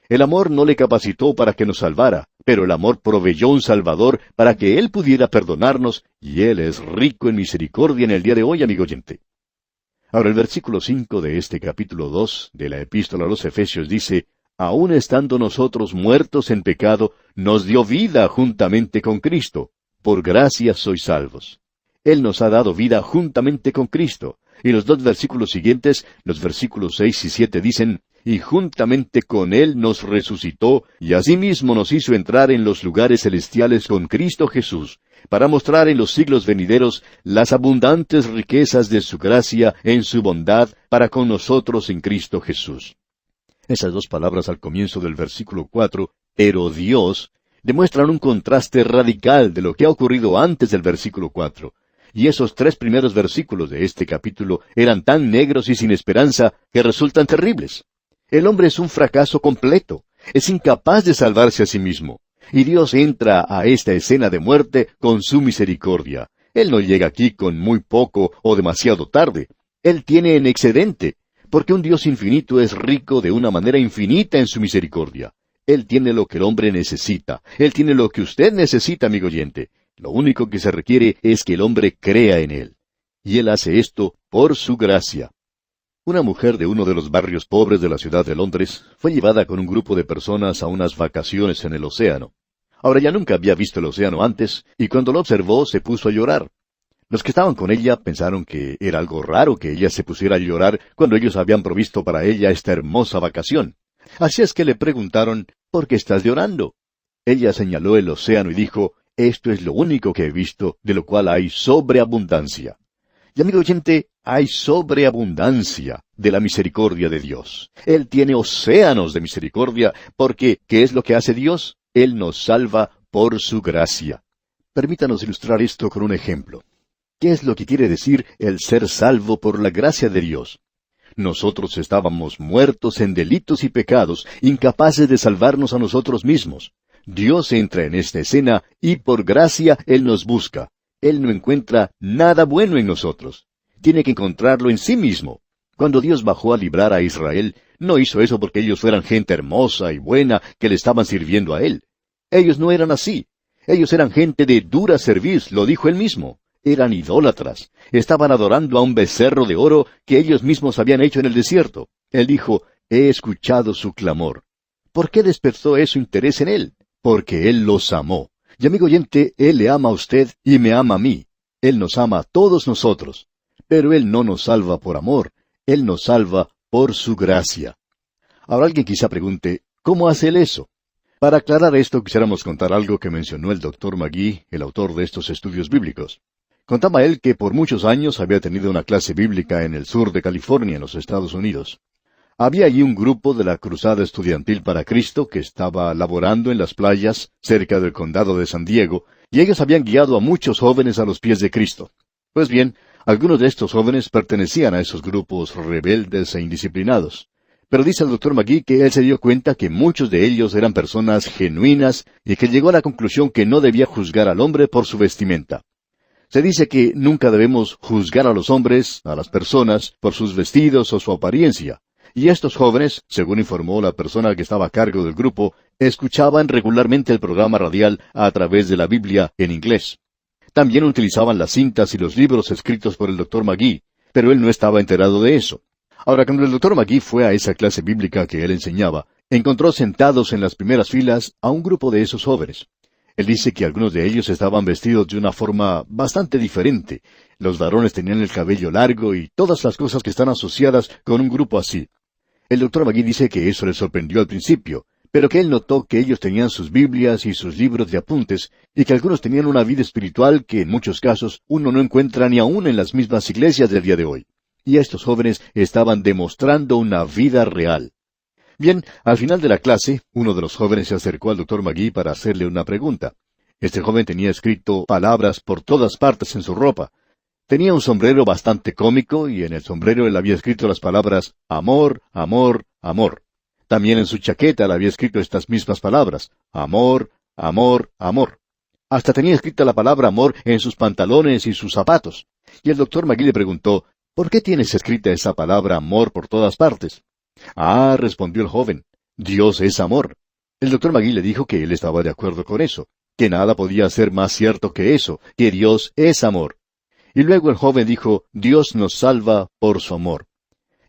Speaker 1: El amor no le capacitó para que nos salvara, pero el amor proveyó un Salvador para que Él pudiera perdonarnos, y Él es rico en misericordia en el día de hoy, amigo oyente. Ahora el versículo 5 de este capítulo 2 de la epístola a los Efesios dice, aun estando nosotros muertos en pecado, nos dio vida juntamente con Cristo. Por gracia sois salvos. Él nos ha dado vida juntamente con Cristo. Y los dos versículos siguientes, los versículos 6 y 7 dicen, y juntamente con Él nos resucitó, y asimismo nos hizo entrar en los lugares celestiales con Cristo Jesús, para mostrar en los siglos venideros las abundantes riquezas de su gracia en su bondad para con nosotros en Cristo Jesús. Esas dos palabras al comienzo del versículo 4, pero Dios, demuestran un contraste radical de lo que ha ocurrido antes del versículo 4. Y esos 3 primeros versículos de este capítulo eran tan negros y sin esperanza que resultan terribles. El hombre es un fracaso completo, es incapaz de salvarse a sí mismo. Y Dios entra a esta escena de muerte con su misericordia. Él no llega aquí con muy poco o demasiado tarde. Él tiene en excedente, porque un Dios infinito es rico de una manera infinita en su misericordia. Él tiene lo que el hombre necesita. Él tiene lo que usted necesita, amigo oyente. Lo único que se requiere es que el hombre crea en Él. Y Él hace esto por su gracia. Una mujer de uno de los barrios pobres de la ciudad de Londres fue llevada con un grupo de personas a unas vacaciones en el océano. Ahora ella nunca había visto el océano antes, y cuando lo observó se puso a llorar. Los que estaban con ella pensaron que era algo raro que ella se pusiera a llorar cuando ellos habían provisto para ella esta hermosa vacación. Así es que le preguntaron, ¿por qué estás llorando? Ella señaló el océano y dijo, esto es lo único que he visto, de lo cual hay sobreabundancia. Y amigo oyente, hay sobreabundancia de la misericordia de Dios. Él tiene océanos de misericordia, porque, ¿qué es lo que hace Dios? Él nos salva por su gracia. Permítanos ilustrar esto con un ejemplo. ¿Qué es lo que quiere decir el ser salvo por la gracia de Dios? Nosotros estábamos muertos en delitos y pecados, incapaces de salvarnos a nosotros mismos. Dios entra en esta escena y por gracia Él nos busca. Él no encuentra nada bueno en nosotros. Tiene que encontrarlo en sí mismo. Cuando Dios bajó a librar a Israel, no hizo eso porque ellos fueran gente hermosa y buena que le estaban sirviendo a Él. Ellos no eran así. Ellos eran gente de dura cerviz, lo dijo Él mismo. Eran idólatras. Estaban adorando a un becerro de oro que ellos mismos habían hecho en el desierto. Él dijo, he escuchado su clamor. ¿Por qué despertó eso interés en él? Porque Él los amó. Y amigo oyente, Él le ama a usted y me ama a mí. Él nos ama a todos nosotros. Pero Él no nos salva por amor. Él nos salva por su gracia. Ahora alguien quizá pregunte, ¿cómo hace Él eso? Para aclarar esto, quisiéramos contar algo que mencionó el Dr. McGee, el autor de estos estudios bíblicos. Contaba él que por muchos años había tenido una clase bíblica en el sur de California, en los Estados Unidos. Había allí un grupo de la Cruzada Estudiantil para Cristo que estaba laborando en las playas cerca del condado de San Diego, y ellos habían guiado a muchos jóvenes a los pies de Cristo. Pues bien, algunos de estos jóvenes pertenecían a esos grupos rebeldes e indisciplinados. Pero dice el Dr. McGee que él se dio cuenta que muchos de ellos eran personas genuinas y que llegó a la conclusión que no debía juzgar al hombre por su vestimenta. Se dice que nunca debemos juzgar a los hombres, a las personas, por sus vestidos o su apariencia. Y estos jóvenes, según informó la persona que estaba a cargo del grupo, escuchaban regularmente el programa radial a través de la Biblia en inglés. También utilizaban las cintas y los libros escritos por el Dr. McGee, pero él no estaba enterado de eso. Ahora, cuando el Dr. McGee fue a esa clase bíblica que él enseñaba, encontró sentados en las primeras filas a un grupo de esos jóvenes. Él dice que algunos de ellos estaban vestidos de una forma bastante diferente. Los varones tenían el cabello largo y todas las cosas que están asociadas con un grupo así. El Dr. McGee dice que eso le sorprendió al principio, pero que él notó que ellos tenían sus Biblias y sus libros de apuntes, y que algunos tenían una vida espiritual que en muchos casos uno no encuentra ni aún en las mismas iglesias del día de hoy. Y estos jóvenes estaban demostrando una vida real. Bien, al final de la clase, uno de los jóvenes se acercó al Dr. McGee para hacerle una pregunta. Este joven tenía escrito palabras por todas partes en su ropa. Tenía un sombrero bastante cómico y en el sombrero él había escrito las palabras amor, amor, amor. También en su chaqueta él había escrito estas mismas palabras, amor, amor, amor. Hasta tenía escrita la palabra amor en sus pantalones y sus zapatos. Y el Dr. McGee le preguntó, ¿por qué tienes escrita esa palabra amor por todas partes? Ah, respondió el joven, Dios es amor. El Dr. McGee le dijo que él estaba de acuerdo con eso, que nada podía ser más cierto que eso, que Dios es amor. Y luego el joven dijo, Dios nos salva por su amor.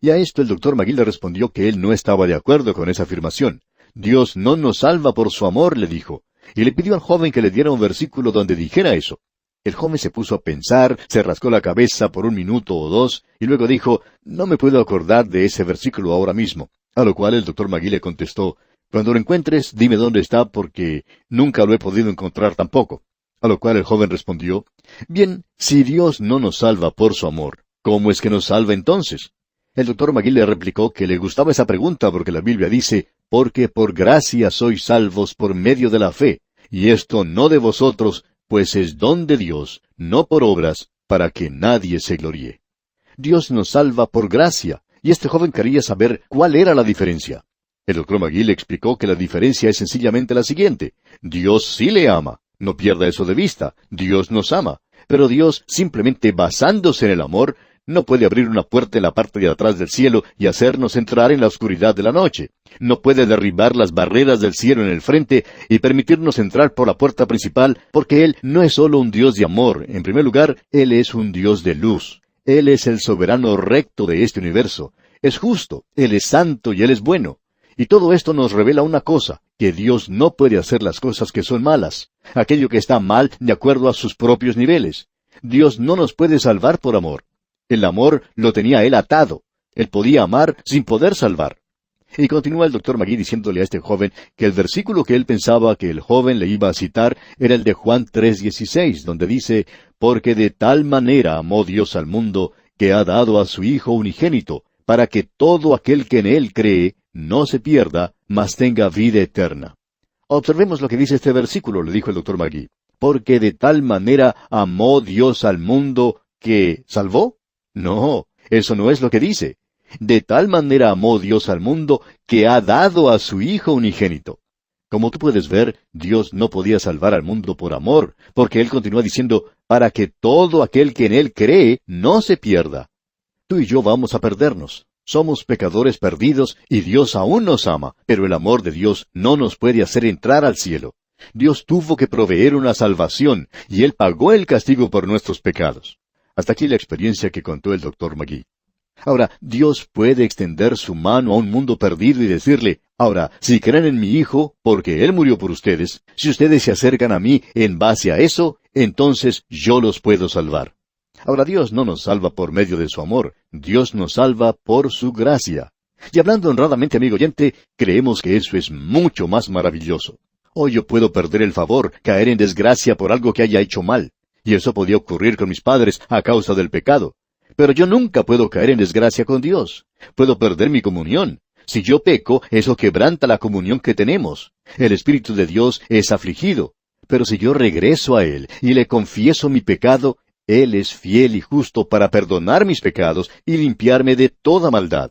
Speaker 1: Y a esto el Dr. McGee le respondió que él no estaba de acuerdo con esa afirmación. Dios no nos salva por su amor, le dijo. Y le pidió al joven que le diera un versículo donde dijera eso. El joven se puso a pensar, se rascó la cabeza por 1 minuto o 2, y luego dijo, no me puedo acordar de ese versículo ahora mismo. A lo cual el Dr. McGee le contestó, cuando lo encuentres, dime dónde está, porque nunca lo he podido encontrar tampoco. A lo cual el joven respondió, bien, si Dios no nos salva por su amor, ¿cómo es que nos salva entonces? El Dr. McGee le replicó que le gustaba esa pregunta porque la Biblia dice, porque por gracia sois salvos por medio de la fe, y esto no de vosotros, pues es don de Dios, no por obras, para que nadie se gloríe. Dios nos salva por gracia, y este joven quería saber cuál era la diferencia. El Dr. McGee le explicó que la diferencia es sencillamente la siguiente. Dios sí le ama, no pierda eso de vista, Dios nos ama, pero Dios, simplemente basándose en el amor, no puede abrir una puerta en la parte de atrás del cielo y hacernos entrar en la oscuridad de la noche. No puede derribar las barreras del cielo en el frente y permitirnos entrar por la puerta principal, porque Él no es solo un Dios de amor. En primer lugar, Él es un Dios de luz. Él es el soberano recto de este universo. Es justo, Él es santo y Él es bueno. Y todo esto nos revela una cosa, que Dios no puede hacer las cosas que son malas, aquello que está mal de acuerdo a sus propios niveles. Dios no nos puede salvar por amor. El amor lo tenía Él atado. Él podía amar sin poder salvar. Y continúa el Dr. McGee diciéndole a este joven que el versículo que él pensaba que el joven le iba a citar era el de Juan 3:16, donde dice, porque de tal manera amó Dios al mundo, que ha dado a su Hijo unigénito, para que todo aquel que en Él cree no se pierda, mas tenga vida eterna. Observemos lo que dice este versículo, le dijo el Dr. McGee. Porque de tal manera amó Dios al mundo, que ¿salvó? No, eso no es lo que dice. De tal manera amó Dios al mundo, que ha dado a su Hijo unigénito. Como tú puedes ver, Dios no podía salvar al mundo por amor, porque Él continúa diciendo, para que todo aquel que en Él cree no se pierda. Tú y yo vamos a perdernos. Somos pecadores perdidos y Dios aún nos ama, pero el amor de Dios no nos puede hacer entrar al cielo. Dios tuvo que proveer una salvación, y Él pagó el castigo por nuestros pecados. Hasta aquí la experiencia que contó el Dr. McGee. Ahora, Dios puede extender su mano a un mundo perdido y decirle, ahora, si creen en mi Hijo, porque Él murió por ustedes, si ustedes se acercan a mí en base a eso, entonces yo los puedo salvar. Ahora, Dios no nos salva por medio de su amor, Dios nos salva por su gracia. Y hablando honradamente, amigo oyente, creemos que eso es mucho más maravilloso. Hoy yo puedo perder el favor, caer en desgracia por algo que haya hecho mal. Y eso podía ocurrir con mis padres a causa del pecado. Pero yo nunca puedo caer en desgracia con Dios. Puedo perder mi comunión. Si yo peco, eso quebranta la comunión que tenemos. El Espíritu de Dios es afligido. Pero si yo regreso a Él y le confieso mi pecado, Él es fiel y justo para perdonar mis pecados y limpiarme de toda maldad.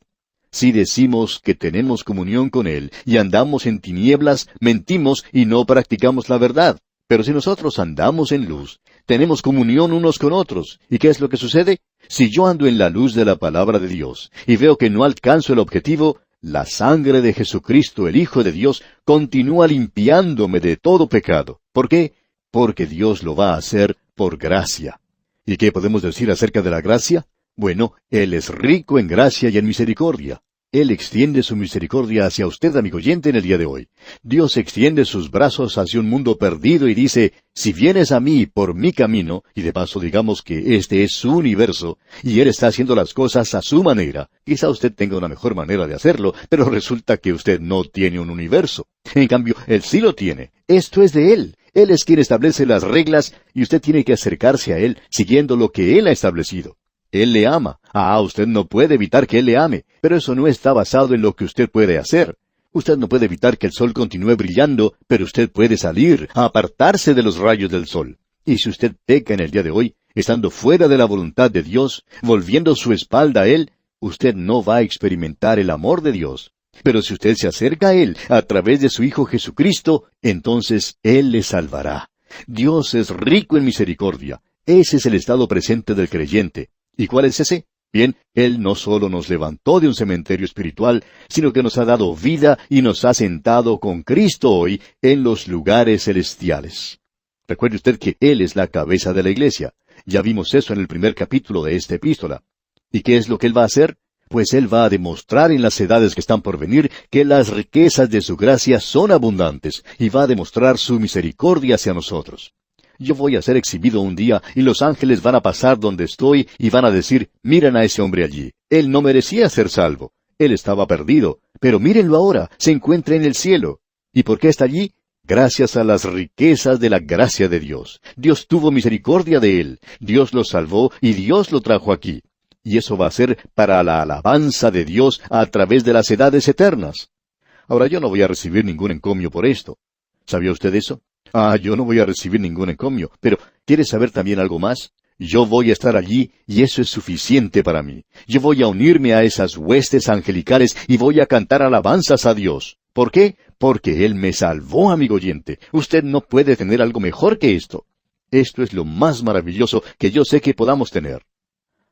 Speaker 1: Si decimos que tenemos comunión con Él y andamos en tinieblas, mentimos y no practicamos la verdad. Pero si nosotros andamos en luz, tenemos comunión unos con otros. ¿Y qué es lo que sucede? Si yo ando en la luz de la palabra de Dios y veo que no alcanzo el objetivo, la sangre de Jesucristo, el Hijo de Dios, continúa limpiándome de todo pecado. ¿Por qué? Porque Dios lo va a hacer por gracia. ¿Y qué podemos decir acerca de la gracia? Bueno, Él es rico en gracia y en misericordia. Él extiende su misericordia hacia usted, amigo oyente, en el día de hoy. Dios extiende sus brazos hacia un mundo perdido y dice, si vienes a mí por mi camino, y de paso digamos que este es su universo, y Él está haciendo las cosas a su manera, quizá usted tenga una mejor manera de hacerlo, pero resulta que usted no tiene un universo. En cambio, Él sí lo tiene. Esto es de Él. Él es quien establece las reglas, y usted tiene que acercarse a Él siguiendo lo que Él ha establecido. Él le ama. Usted no puede evitar que Él le ame, pero eso no está basado en lo que usted puede hacer. Usted no puede evitar que el sol continúe brillando, pero usted puede salir, a apartarse de los rayos del sol. Y si usted peca en el día de hoy, estando fuera de la voluntad de Dios, volviendo su espalda a Él, usted no va a experimentar el amor de Dios. Pero si usted se acerca a Él a través de su Hijo Jesucristo, entonces Él le salvará. Dios es rico en misericordia. Ese es el estado presente del creyente. ¿Y cuál es ese? Bien, Él no solo nos levantó de un cementerio espiritual, sino que nos ha dado vida y nos ha sentado con Cristo hoy en los lugares celestiales. Recuerde usted que Él es la cabeza de la iglesia. Ya vimos eso en el primer capítulo de esta epístola. ¿Y qué es lo que Él va a hacer? Pues Él va a demostrar en las edades que están por venir que las riquezas de su gracia son abundantes y va a demostrar su misericordia hacia nosotros. Yo voy a ser exhibido un día y los ángeles van a pasar donde estoy y van a decir, miren a ese hombre allí. Él no merecía ser salvo. Él estaba perdido. Pero mírenlo ahora, se encuentra en el cielo. ¿Y por qué está allí? Gracias a las riquezas de la gracia de Dios. Dios tuvo misericordia de él. Dios lo salvó y Dios lo trajo aquí. Y eso va a ser para la alabanza de Dios a través de las edades eternas. Ahora yo no voy a recibir ningún encomio por esto. ¿Sabía usted eso? Yo no voy a recibir ningún encomio, pero ¿quiere saber también algo más? Yo voy a estar allí y eso es suficiente para mí. Yo voy a unirme a esas huestes angelicales y voy a cantar alabanzas a Dios. ¿Por qué? Porque Él me salvó, amigo oyente. Usted no puede tener algo mejor que esto. Esto es lo más maravilloso que yo sé que podamos tener.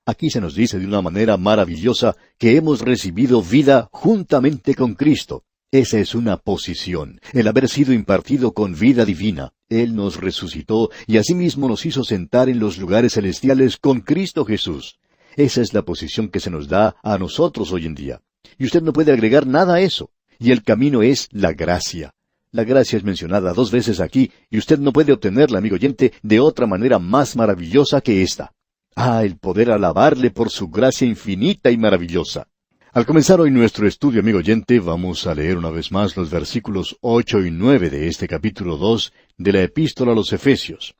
Speaker 1: Aquí se nos dice de una manera maravillosa que hemos recibido vida juntamente con Cristo. Esa es una posición, el haber sido impartido con vida divina. Él nos resucitó y asimismo nos hizo sentar en los lugares celestiales con Cristo Jesús. Esa es la posición que se nos da a nosotros hoy en día. Y usted no puede agregar nada a eso. Y el camino es la gracia. La gracia es mencionada 2 veces aquí y usted no puede obtenerla, amigo oyente, de otra manera más maravillosa que esta. El poder alabarle por su gracia infinita y maravillosa. Al comenzar hoy nuestro estudio, amigo oyente, vamos a leer una vez más los versículos 8 y 9 de este capítulo 2 de la Epístola a los Efesios.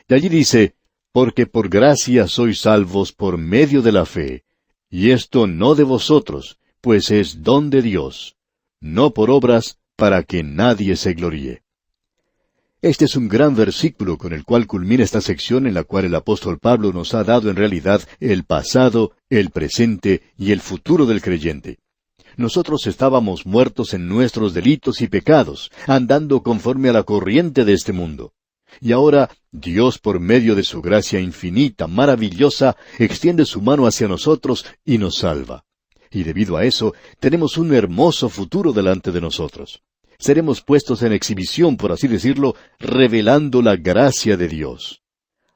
Speaker 1: Y allí dice, porque por gracia sois salvos por medio de la fe, y esto no de vosotros, pues es don de Dios, no por obras, para que nadie se gloríe. Este es un gran versículo con el cual culmina esta sección en la cual el apóstol Pablo nos ha dado en realidad el pasado, el presente y el futuro del creyente. Nosotros estábamos muertos en nuestros delitos y pecados, andando conforme a la corriente de este mundo. Y ahora Dios, por medio de su gracia infinita, maravillosa, extiende su mano hacia nosotros y nos salva. Y debido a eso, tenemos un hermoso futuro delante de nosotros. Seremos puestos en exhibición, por así decirlo, revelando la gracia de Dios.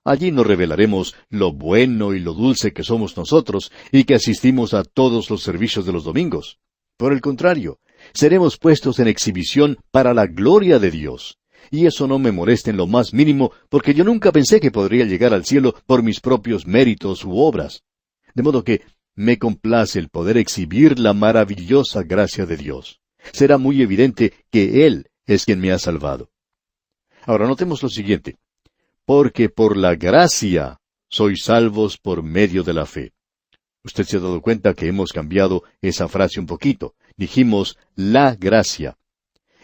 Speaker 1: Allí nos revelaremos lo bueno y lo dulce que somos nosotros y que asistimos a todos los servicios de los domingos. Por el contrario, seremos puestos en exhibición para la gloria de Dios. Y eso no me molesta en lo más mínimo, porque yo nunca pensé que podría llegar al cielo por mis propios méritos u obras. De modo que me complace el poder exhibir la maravillosa gracia de Dios. Será muy evidente que Él es quien me ha salvado. Ahora notemos lo siguiente. Porque por la gracia sois salvos por medio de la fe. Usted se ha dado cuenta que hemos cambiado esa frase un poquito. Dijimos la gracia.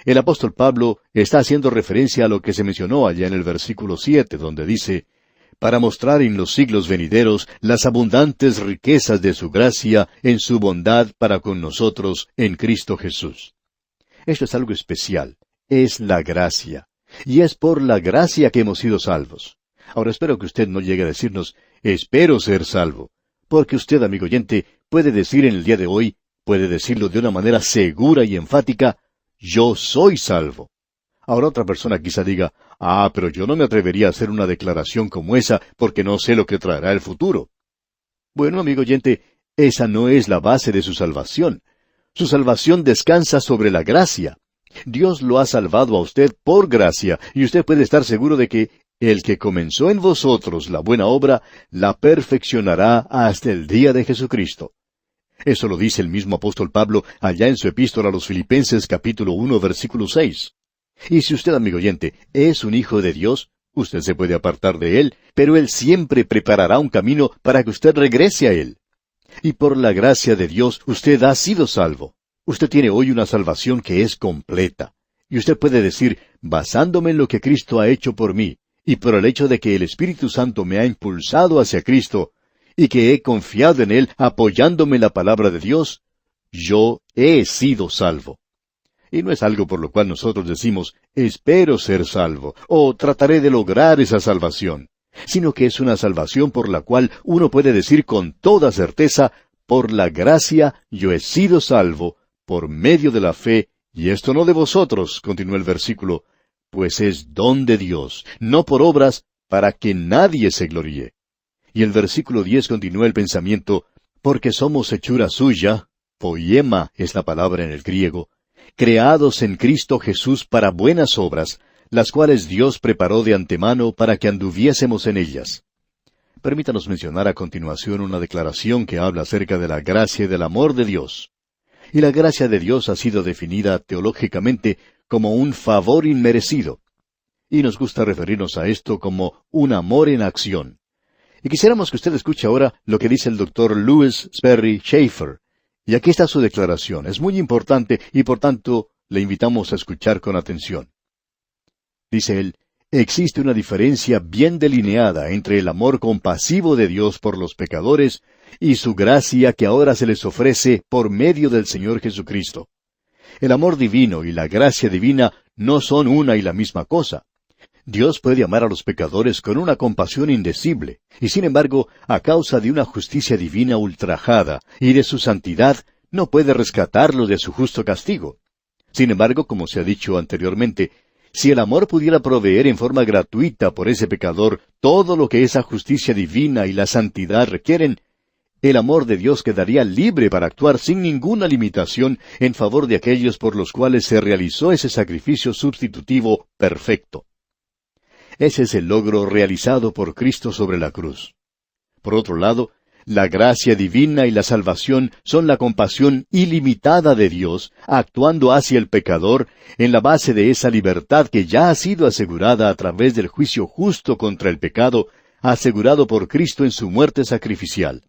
Speaker 1: El apóstol Pablo está haciendo referencia a lo que se mencionó allá en el versículo 7, donde dice, para mostrar en los siglos venideros las abundantes riquezas de su gracia en su bondad para con nosotros en Cristo Jesús. Esto es algo especial. Es la gracia. Y es por la gracia que hemos sido salvos. Ahora espero que usted no llegue a decirnos, espero ser salvo. Porque usted, amigo oyente, puede decir en el día de hoy, puede decirlo de una manera segura y enfática, yo soy salvo. Ahora otra persona quizá diga, pero yo no me atrevería a hacer una declaración como esa porque no sé lo que traerá el futuro. Bueno, amigo oyente, esa no es la base de su salvación. Su salvación descansa sobre la gracia. Dios lo ha salvado a usted por gracia, y usted puede estar seguro de que el que comenzó en vosotros la buena obra, la perfeccionará hasta el día de Jesucristo. Eso lo dice el mismo apóstol Pablo allá en su epístola a los Filipenses capítulo 1 versículo 6. Y si usted, amigo oyente, es un hijo de Dios, usted se puede apartar de Él, pero Él siempre preparará un camino para que usted regrese a Él. Y por la gracia de Dios, usted ha sido salvo. Usted tiene hoy una salvación que es completa. Y usted puede decir, basándome en lo que Cristo ha hecho por mí, y por el hecho de que el Espíritu Santo me ha impulsado hacia Cristo, y que he confiado en Él apoyándome en la palabra de Dios, yo he sido salvo. Y no es algo por lo cual nosotros decimos, espero ser salvo, o trataré de lograr esa salvación, sino que es una salvación por la cual uno puede decir con toda certeza, por la gracia yo he sido salvo, por medio de la fe, y esto no de vosotros, continúa el versículo, pues es don de Dios, no por obras, para que nadie se gloríe. Y el versículo 10 continúa el pensamiento, porque somos hechura suya, poiema es la palabra en el griego, creados en Cristo Jesús para buenas obras, las cuales Dios preparó de antemano para que anduviésemos en ellas. Permítanos mencionar a continuación una declaración que habla acerca de la gracia y del amor de Dios. Y la gracia de Dios ha sido definida teológicamente como un favor inmerecido. Y nos gusta referirnos a esto como un amor en acción. Y quisiéramos que usted escuche ahora lo que dice el doctor Lewis Sperry Chafer. Y aquí está su declaración. Es muy importante y por tanto le invitamos a escuchar con atención. Dice él, existe una diferencia bien delineada entre el amor compasivo de Dios por los pecadores y su gracia que ahora se les ofrece por medio del Señor Jesucristo. El amor divino y la gracia divina no son una y la misma cosa. Dios puede amar a los pecadores con una compasión indecible, y sin embargo, a causa de una justicia divina ultrajada y de su santidad, no puede rescatarlo de su justo castigo. Sin embargo, como se ha dicho anteriormente, si el amor pudiera proveer en forma gratuita por ese pecador todo lo que esa justicia divina y la santidad requieren, el amor de Dios quedaría libre para actuar sin ninguna limitación en favor de aquellos por los cuales se realizó ese sacrificio sustitutivo perfecto. Ese es el logro realizado por Cristo sobre la cruz. Por otro lado, la gracia divina y la salvación son la compasión ilimitada de Dios, actuando hacia el pecador en la base de esa libertad que ya ha sido asegurada a través del juicio justo contra el pecado, asegurado por Cristo en su muerte sacrificial.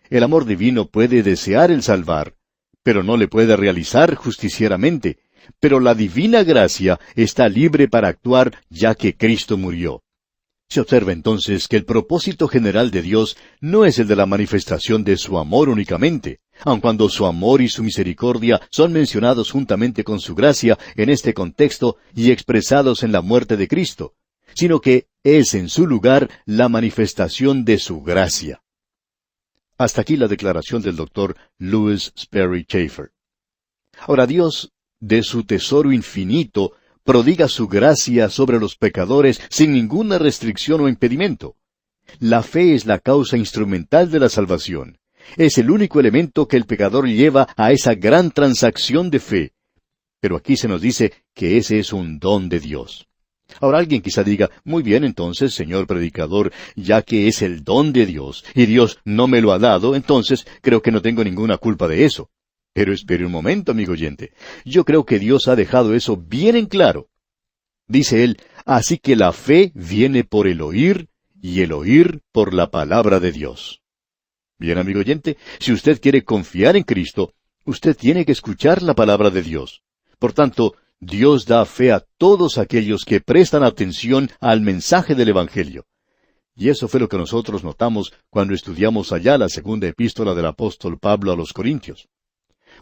Speaker 1: El amor divino puede desear el salvar, pero no le puede realizar justicieramente. Pero la divina gracia está libre para actuar ya que Cristo murió. Se observa entonces que el propósito general de Dios no es el de la manifestación de su amor únicamente, aun cuando su amor y su misericordia son mencionados juntamente con su gracia en este contexto y expresados en la muerte de Cristo, sino que es en su lugar la manifestación de su gracia. Hasta aquí la declaración del doctor Lewis Sperry Chafer. Ahora Dios, de su tesoro infinito, prodiga su gracia sobre los pecadores sin ninguna restricción o impedimento. La fe es la causa instrumental de la salvación. Es el único elemento que el pecador lleva a esa gran transacción de fe. Pero aquí se nos dice que ese es un don de Dios. Ahora alguien quizá diga, muy bien entonces, señor predicador, ya que es el don de Dios, y Dios no me lo ha dado, entonces creo que no tengo ninguna culpa de eso. Pero espere un momento, amigo oyente. Yo creo que Dios ha dejado eso bien en claro. Dice él, así que la fe viene por el oír, y el oír por la palabra de Dios. Bien, amigo oyente, si usted quiere confiar en Cristo, usted tiene que escuchar la palabra de Dios. Por tanto, Dios da fe a todos aquellos que prestan atención al mensaje del Evangelio. Y eso fue lo que nosotros notamos cuando estudiamos allá la segunda epístola del apóstol Pablo a los Corintios.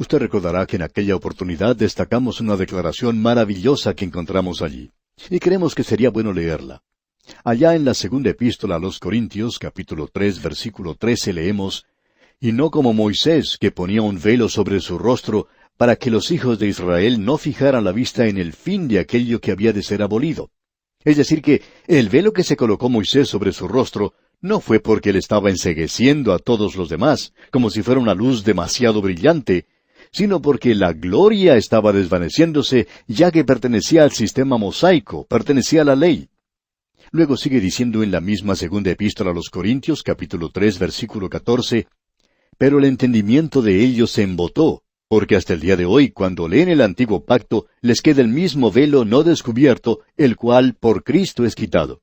Speaker 1: Usted recordará que en aquella oportunidad destacamos una declaración maravillosa que encontramos allí, y creemos que sería bueno leerla. Allá en la segunda epístola a los Corintios, capítulo 3, versículo 13, leemos, «Y no como Moisés, que ponía un velo sobre su rostro, para que los hijos de Israel no fijaran la vista en el fin de aquello que había de ser abolido». Es decir que el velo que se colocó Moisés sobre su rostro no fue porque él estaba encegueciendo a todos los demás, como si fuera una luz demasiado brillante, sino porque la gloria estaba desvaneciéndose, ya que pertenecía al sistema mosaico, pertenecía a la ley. Luego sigue diciendo en la misma segunda epístola a los Corintios, capítulo 3, versículo 14, «Pero el entendimiento de ellos se embotó, porque hasta el día de hoy, cuando leen el antiguo pacto, les queda el mismo velo no descubierto, el cual por Cristo es quitado».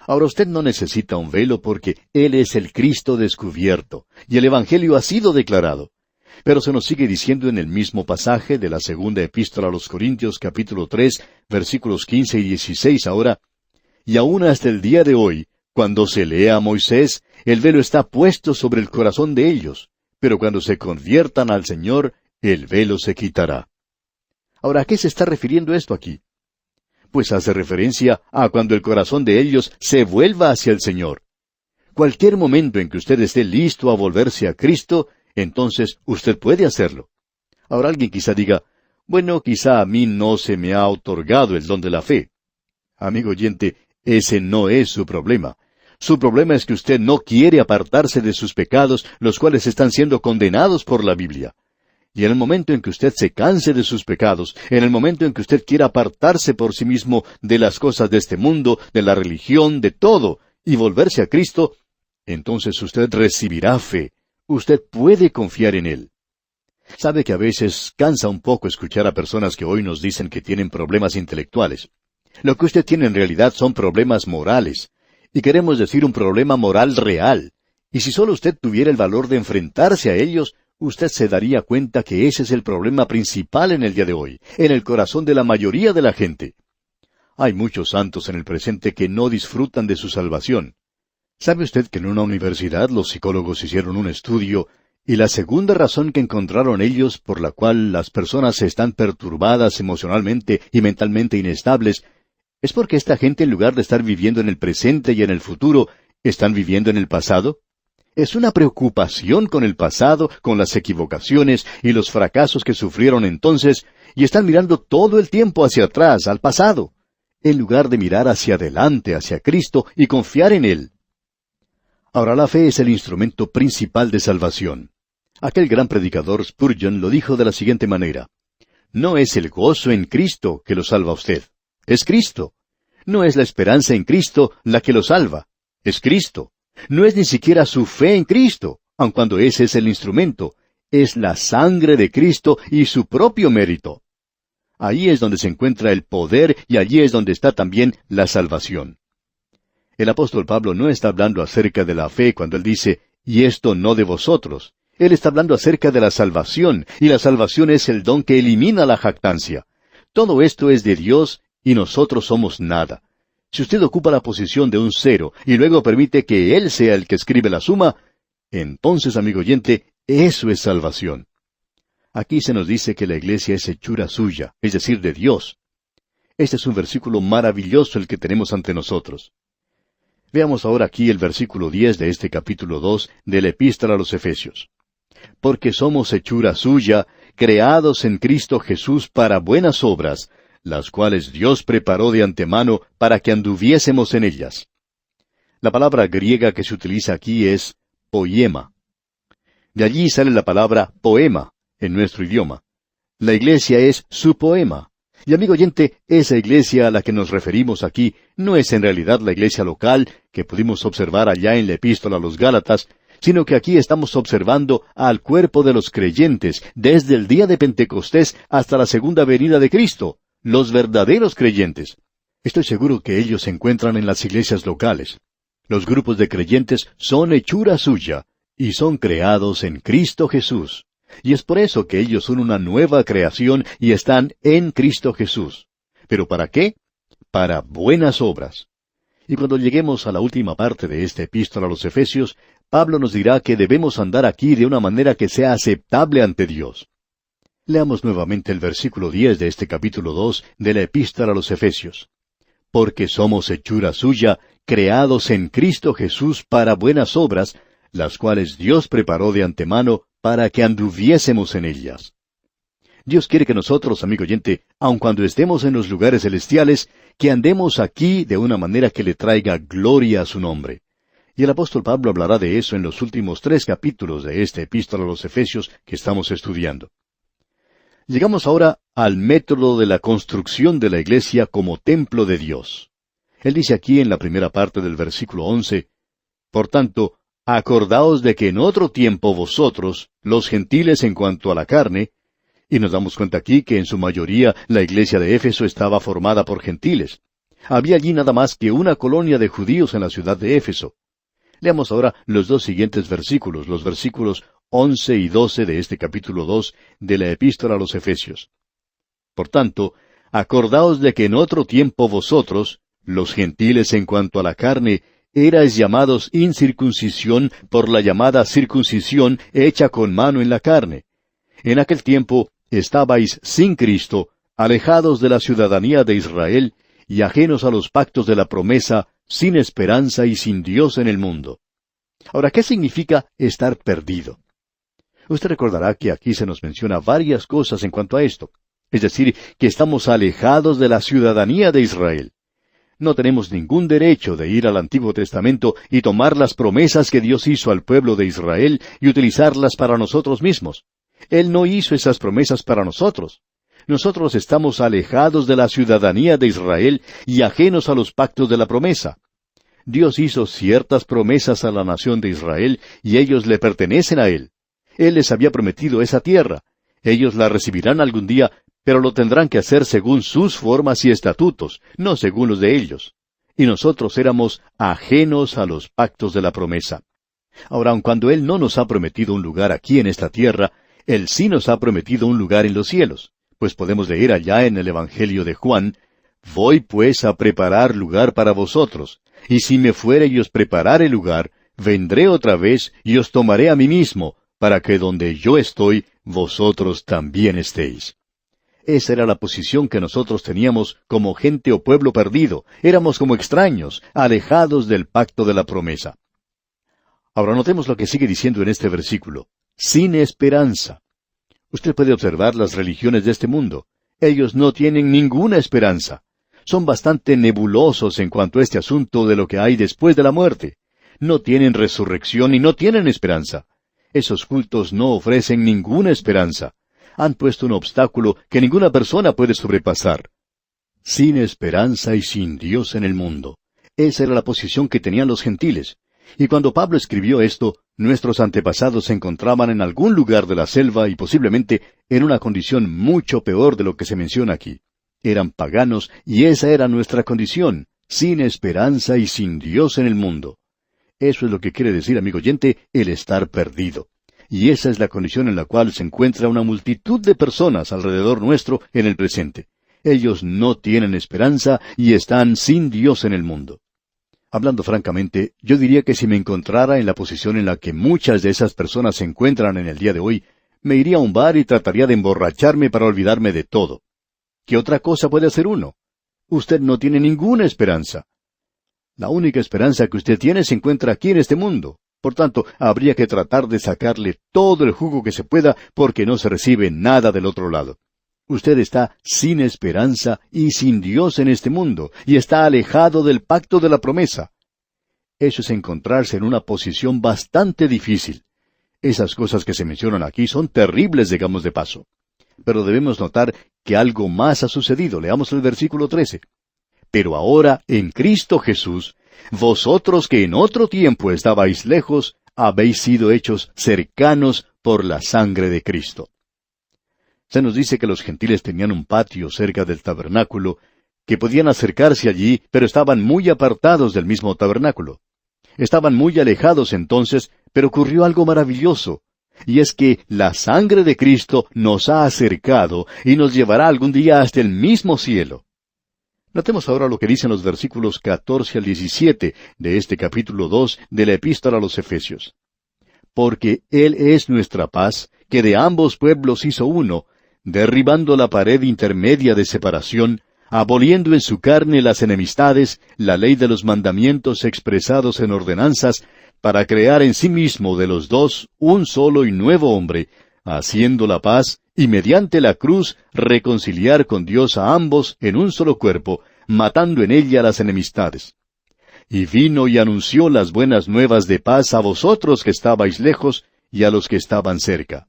Speaker 1: Ahora usted no necesita un velo porque Él es el Cristo descubierto, y el Evangelio ha sido declarado. Pero se nos sigue diciendo en el mismo pasaje de la segunda epístola a los Corintios, capítulo 3, versículos 15 y 16 ahora, «Y aún hasta el día de hoy, cuando se lee a Moisés, el velo está puesto sobre el corazón de ellos, pero cuando se conviertan al Señor, el velo se quitará». Ahora, ¿a qué se está refiriendo esto aquí? Pues hace referencia a cuando el corazón de ellos se vuelva hacia el Señor. Cualquier momento en que usted esté listo a volverse a Cristo, entonces usted puede hacerlo. Ahora alguien quizá diga, bueno, quizá a mí no se me ha otorgado el don de la fe. Amigo oyente, ese no es su problema. Su problema es que usted no quiere apartarse de sus pecados, los cuales están siendo condenados por la Biblia. Y en el momento en que usted se canse de sus pecados, en el momento en que usted quiera apartarse por sí mismo de las cosas de este mundo, de la religión, de todo, y volverse a Cristo, entonces usted recibirá fe. Usted puede confiar en Él. Sabe que a veces cansa un poco escuchar a personas que hoy nos dicen que tienen problemas intelectuales. Lo que usted tiene en realidad son problemas morales. Y queremos decir un problema moral real. Y si solo usted tuviera el valor de enfrentarse a ellos, usted se daría cuenta que ese es el problema principal en el día de hoy, en el corazón de la mayoría de la gente. Hay muchos santos en el presente que no disfrutan de su salvación. ¿Sabe usted que en una universidad los psicólogos hicieron un estudio y la segunda razón que encontraron ellos por la cual las personas están perturbadas emocionalmente y mentalmente inestables es porque esta gente, en lugar de estar viviendo en el presente y en el futuro, están viviendo en el pasado? Es una preocupación con el pasado, con las equivocaciones y los fracasos que sufrieron entonces, y están mirando todo el tiempo hacia atrás, al pasado, en lugar de mirar hacia adelante, hacia Cristo y confiar en Él. Ahora, la fe es el instrumento principal de salvación. Aquel gran predicador Spurgeon lo dijo de la siguiente manera: no es el gozo en Cristo que lo salva a usted, es Cristo. No es la esperanza en Cristo la que lo salva, es Cristo. No es ni siquiera su fe en Cristo, aun cuando ese es el instrumento, es la sangre de Cristo y su propio mérito. Allí es donde se encuentra el poder y allí es donde está también la salvación. El apóstol Pablo no está hablando acerca de la fe cuando él dice, y esto no de vosotros. Él está hablando acerca de la salvación, y la salvación es el don que elimina la jactancia. Todo esto es de Dios y nosotros somos nada. Si usted ocupa la posición de un cero y luego permite que Él sea el que escribe la suma, entonces, amigo oyente, eso es salvación. Aquí se nos dice que la iglesia es hechura suya, es decir, de Dios. Este es un versículo maravilloso el que tenemos ante nosotros. Veamos ahora aquí el versículo 10 de este capítulo 2 de la Epístola a los Efesios. Porque somos hechura suya, creados en Cristo Jesús para buenas obras, las cuales Dios preparó de antemano para que anduviésemos en ellas. La palabra griega que se utiliza aquí es poiema. De allí sale la palabra poema en nuestro idioma. La iglesia es su poema. Y amigo oyente, esa iglesia a la que nos referimos aquí no es en realidad la iglesia local que pudimos observar allá en la epístola a los Gálatas, sino que aquí estamos observando al cuerpo de los creyentes desde el día de Pentecostés hasta la segunda venida de Cristo, los verdaderos creyentes. Estoy seguro que ellos se encuentran en las iglesias locales. Los grupos de creyentes son hechura suya, y son creados en Cristo Jesús. Y es por eso que ellos son una nueva creación y están en Cristo Jesús. ¿Pero para qué? Para buenas obras. Y cuando lleguemos a la última parte de esta epístola a los Efesios, Pablo nos dirá que debemos andar aquí de una manera que sea aceptable ante Dios. Leamos nuevamente el versículo 10 de este capítulo 2 de la epístola a los Efesios. Porque somos hechura suya, creados en Cristo Jesús para buenas obras, las cuales Dios preparó de antemano para que anduviésemos en ellas. Dios quiere que nosotros, amigo oyente, aun cuando estemos en los lugares celestiales, que andemos aquí de una manera que le traiga gloria a su nombre. Y el apóstol Pablo hablará de eso en los últimos 3 capítulos de esta epístola a los Efesios que estamos estudiando. Llegamos ahora al método de la construcción de la iglesia como templo de Dios. Él dice aquí en la primera parte del versículo 11, Por tanto, acordaos de que en otro tiempo vosotros, los gentiles en cuanto a la carne, y nos damos cuenta aquí que en su mayoría la iglesia de Éfeso estaba formada por gentiles. Había allí nada más que una colonia de judíos en la ciudad de Éfeso. Leamos ahora los 2 siguientes versículos, los versículos 11 y 12 de este capítulo 2 de la epístola a los Efesios. Por tanto, acordaos de que en otro tiempo vosotros, los gentiles en cuanto a la carne, erais llamados incircuncisión por la llamada circuncisión hecha con mano en la carne. En aquel tiempo estabais sin Cristo, alejados de la ciudadanía de Israel, y ajenos a los pactos de la promesa, sin esperanza y sin Dios en el mundo. Ahora, ¿qué significa estar perdido? Usted recordará que aquí se nos menciona varias cosas en cuanto a esto. Es decir, que estamos alejados de la ciudadanía de Israel. No tenemos ningún derecho de ir al Antiguo Testamento y tomar las promesas que Dios hizo al pueblo de Israel y utilizarlas para nosotros mismos. Él no hizo esas promesas para nosotros. Nosotros estamos alejados de la ciudadanía de Israel y ajenos a los pactos de la promesa. Dios hizo ciertas promesas a la nación de Israel y ellos le pertenecen a Él. Él les había prometido esa tierra. Ellos la recibirán algún día, pero lo tendrán que hacer según sus formas y estatutos, no según los de ellos. Y nosotros éramos ajenos a los pactos de la promesa. Ahora, aun cuando Él no nos ha prometido un lugar aquí en esta tierra, Él sí nos ha prometido un lugar en los cielos. Pues podemos leer allá en el Evangelio de Juan, Voy pues a preparar lugar para vosotros, y si me fuere y os preparare lugar, vendré otra vez y os tomaré a mí mismo, para que donde yo estoy, vosotros también estéis. Esa era la posición que nosotros teníamos como gente o pueblo perdido. Éramos como extraños, alejados del pacto de la promesa. Ahora notemos lo que sigue diciendo en este versículo. Sin esperanza. Usted puede observar las religiones de este mundo. Ellos no tienen ninguna esperanza. Son bastante nebulosos en cuanto a este asunto de lo que hay después de la muerte. No tienen resurrección y no tienen esperanza. Esos cultos no ofrecen ninguna esperanza. Han puesto un obstáculo que ninguna persona puede sobrepasar. Sin esperanza y sin Dios en el mundo. Esa era la posición que tenían los gentiles. Y cuando Pablo escribió esto, nuestros antepasados se encontraban en algún lugar de la selva y posiblemente en una condición mucho peor de lo que se menciona aquí. Eran paganos y esa era nuestra condición, sin esperanza y sin Dios en el mundo. Eso es lo que quiere decir, amigo oyente, el estar perdido. Y esa es la condición en la cual se encuentra una multitud de personas alrededor nuestro en el presente. Ellos no tienen esperanza y están sin Dios en el mundo. Hablando francamente, yo diría que si me encontrara en la posición en la que muchas de esas personas se encuentran en el día de hoy, me iría a un bar y trataría de emborracharme para olvidarme de todo. ¿Qué otra cosa puede hacer uno? Usted no tiene ninguna esperanza. La única esperanza que usted tiene se encuentra aquí en este mundo. Por tanto, habría que tratar de sacarle todo el jugo que se pueda porque no se recibe nada del otro lado. Usted está sin esperanza y sin Dios en este mundo, y está alejado del pacto de la promesa. Eso es encontrarse en una posición bastante difícil. Esas cosas que se mencionan aquí son terribles, digamos de paso. Pero debemos notar que algo más ha sucedido. Leamos el versículo 13. Pero ahora, en Cristo Jesús, vosotros que en otro tiempo estabais lejos, habéis sido hechos cercanos por la sangre de Cristo. Se nos dice que los gentiles tenían un patio cerca del tabernáculo, que podían acercarse allí, pero estaban muy apartados del mismo tabernáculo. Estaban muy alejados entonces, pero ocurrió algo maravilloso, y es que la sangre de Cristo nos ha acercado y nos llevará algún día hasta el mismo cielo. Notemos ahora lo que dicen los versículos 14 al 17 de este capítulo 2 de la Epístola a los Efesios. Porque Él es nuestra paz, que de ambos pueblos hizo uno, derribando la pared intermedia de separación, aboliendo en su carne las enemistades, la ley de los mandamientos expresados en ordenanzas, para crear en sí mismo de los dos un solo y nuevo hombre, haciendo la paz, y mediante la cruz reconciliar con Dios a ambos en un solo cuerpo, matando en ella las enemistades. Y vino y anunció las buenas nuevas de paz a vosotros que estabais lejos, y a los que estaban cerca.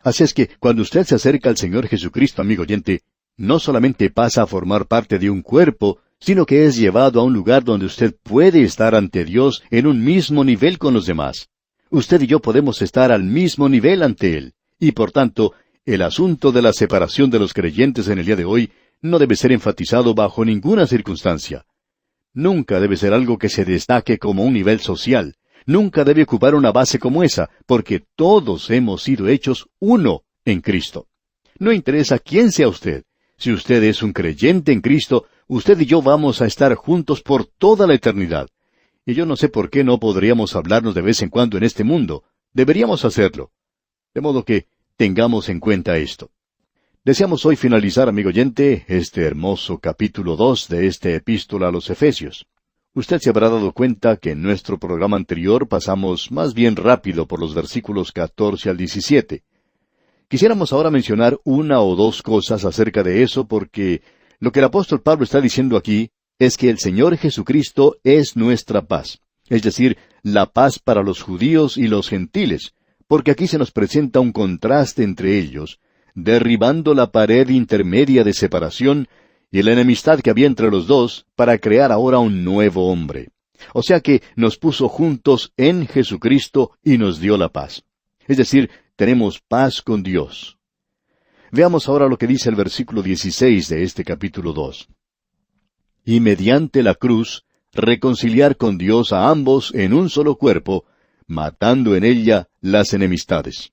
Speaker 1: Así es que, cuando usted se acerca al Señor Jesucristo, amigo oyente, no solamente pasa a formar parte de un cuerpo, sino que es llevado a un lugar donde usted puede estar ante Dios en un mismo nivel con los demás. Usted y yo podemos estar al mismo nivel ante Él, y por tanto, el asunto de la separación de los creyentes en el día de hoy no debe ser enfatizado bajo ninguna circunstancia. Nunca debe ser algo que se destaque como un nivel social. Nunca debe ocupar una base como esa, porque todos hemos sido hechos uno en Cristo. No interesa quién sea usted. Si usted es un creyente en Cristo, usted y yo vamos a estar juntos por toda la eternidad. Y yo no sé por qué no podríamos hablarnos de vez en cuando en este mundo. Deberíamos hacerlo. De modo que tengamos en cuenta esto. Deseamos hoy finalizar, amigo oyente, este hermoso capítulo 2 de esta epístola a los Efesios. Usted se habrá dado cuenta que en nuestro programa anterior pasamos más bien rápido por los versículos 14 al 17. Quisiéramos ahora mencionar una o dos cosas acerca de eso porque lo que el apóstol Pablo está diciendo aquí es que el Señor Jesucristo es nuestra paz, es decir, la paz para los judíos y los gentiles, porque aquí se nos presenta un contraste entre ellos, derribando la pared intermedia de separación y la enemistad que había entre los dos para crear ahora un nuevo hombre. O sea que nos puso juntos en Jesucristo y nos dio la paz. Es decir, tenemos paz con Dios. Veamos ahora lo que dice el versículo 16 de este capítulo 2. Y mediante la cruz, reconciliar con Dios a ambos en un solo cuerpo, matando en ella las enemistades.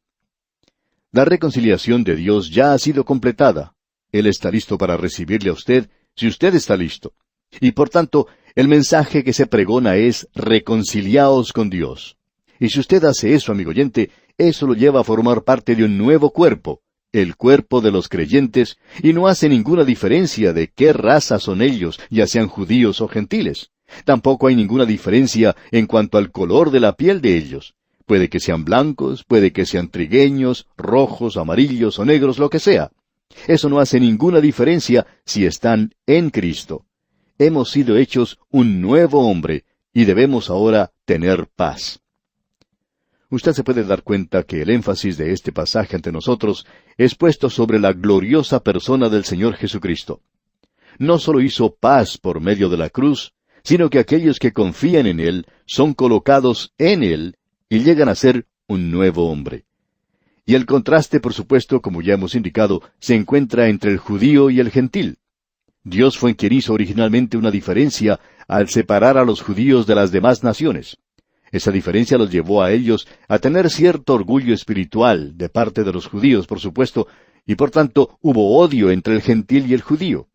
Speaker 1: La reconciliación de Dios ya ha sido completada. Él está listo para recibirle a usted, si usted está listo. Y por tanto, el mensaje que se pregona es reconciliaos con Dios. Y si usted hace eso, amigo oyente, eso lo lleva a formar parte de un nuevo cuerpo, el cuerpo de los creyentes, y no hace ninguna diferencia de qué raza son ellos, ya sean judíos o gentiles. Tampoco hay ninguna diferencia en cuanto al color de la piel de ellos. Puede que sean blancos, puede que sean trigueños, rojos, amarillos o negros, lo que sea. Eso no hace ninguna diferencia si están en Cristo. Hemos sido hechos un nuevo hombre, y debemos ahora tener paz. Usted se puede dar cuenta que el énfasis de este pasaje ante nosotros es puesto sobre la gloriosa persona del Señor Jesucristo. No solo hizo paz por medio de la cruz, sino que aquellos que confían en Él son colocados en Él y llegan a ser un nuevo hombre. Y el contraste, por supuesto, como ya hemos indicado, se encuentra entre el judío y el gentil. Dios fue quien hizo originalmente una diferencia al separar a los judíos de las demás naciones. Esa diferencia los llevó a ellos a tener cierto orgullo espiritual de parte de los judíos, por supuesto, y por tanto hubo odio entre el gentil y el judío.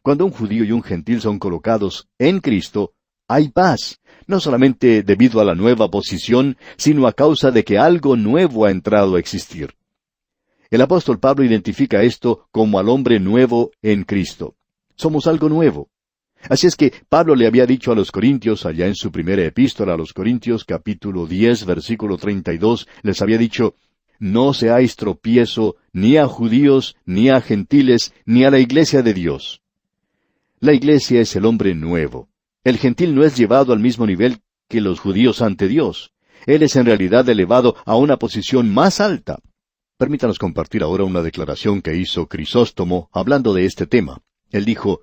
Speaker 1: Cuando un judío y un gentil son colocados en Cristo, hay paz, no solamente debido a la nueva posición, sino a causa de que algo nuevo ha entrado a existir. El apóstol Pablo identifica esto como al hombre nuevo en Cristo. Somos algo nuevo. Así es que Pablo le había dicho a los Corintios, allá en su primera epístola a los Corintios, capítulo 10, versículo 32, les había dicho, no seáis tropiezo ni a judíos, ni a gentiles, ni a la iglesia de Dios. La iglesia es el hombre nuevo. El gentil no es llevado al mismo nivel que los judíos ante Dios. Él es en realidad elevado a una posición más alta. Permítanos compartir ahora una declaración que hizo Crisóstomo hablando de este tema. Él dijo,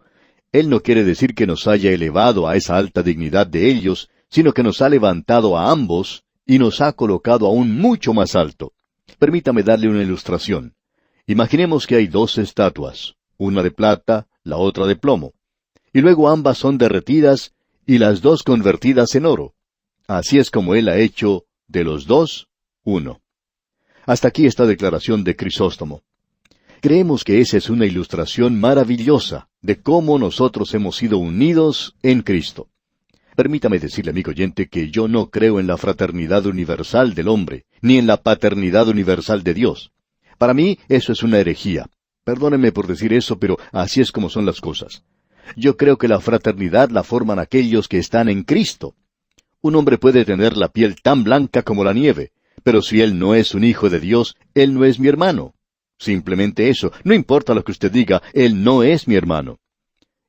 Speaker 1: Él no quiere decir que nos haya elevado a esa alta dignidad de ellos, sino que nos ha levantado a ambos y nos ha colocado aún mucho más alto. Permítame darle una ilustración. Imaginemos que hay dos estatuas, una de plata, la otra de plomo. Y luego ambas son derretidas y las dos convertidas en oro. Así es como Él ha hecho de los dos uno. Hasta aquí esta declaración de Crisóstomo. Creemos que esa es una ilustración maravillosa de cómo nosotros hemos sido unidos en Cristo. Permítame decirle, amigo oyente, que yo no creo en la fraternidad universal del hombre, ni en la paternidad universal de Dios. Para mí, eso es una herejía. Perdónenme por decir eso, pero así es como son las cosas. Yo creo que la fraternidad la forman aquellos que están en Cristo. Un hombre puede tener la piel tan blanca como la nieve, pero si él no es un hijo de Dios, él no es mi hermano. Simplemente eso. No importa lo que usted diga, él no es mi hermano.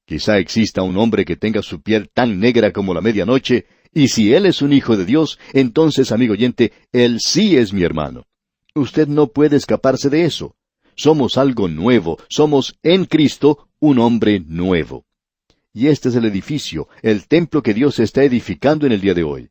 Speaker 1: Quizá exista un hombre que tenga su piel tan negra como la medianoche, y si él es un hijo de Dios, entonces, amigo oyente, él sí es mi hermano. Usted no puede escaparse de eso. Somos algo nuevo, somos en Cristo un hombre nuevo. Y este es el edificio, el templo que Dios está edificando en el día de hoy.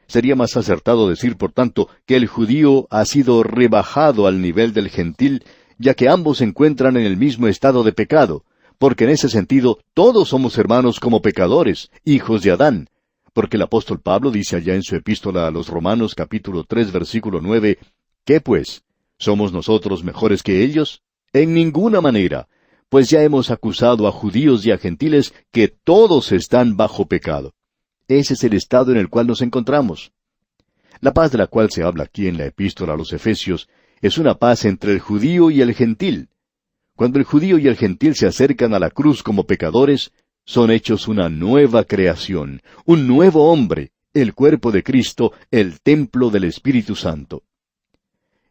Speaker 1: Sería más acertado decir, por tanto, que el judío ha sido rebajado al nivel del gentil, ya que ambos se encuentran en el mismo estado de pecado, porque en ese sentido todos somos hermanos como pecadores, hijos de Adán. Porque el apóstol Pablo dice allá en su epístola a los Romanos capítulo 3 versículo 9, ¿qué pues? ¿Somos nosotros mejores que ellos? En ninguna manera, pues ya hemos acusado a judíos y a gentiles que todos están bajo pecado. Ese es el estado en el cual nos encontramos. La paz de la cual se habla aquí en la epístola a los Efesios es una paz entre el judío y el gentil. Cuando el judío y el gentil se acercan a la cruz como pecadores, son hechos una nueva creación, un nuevo hombre, el cuerpo de Cristo, el templo del Espíritu Santo.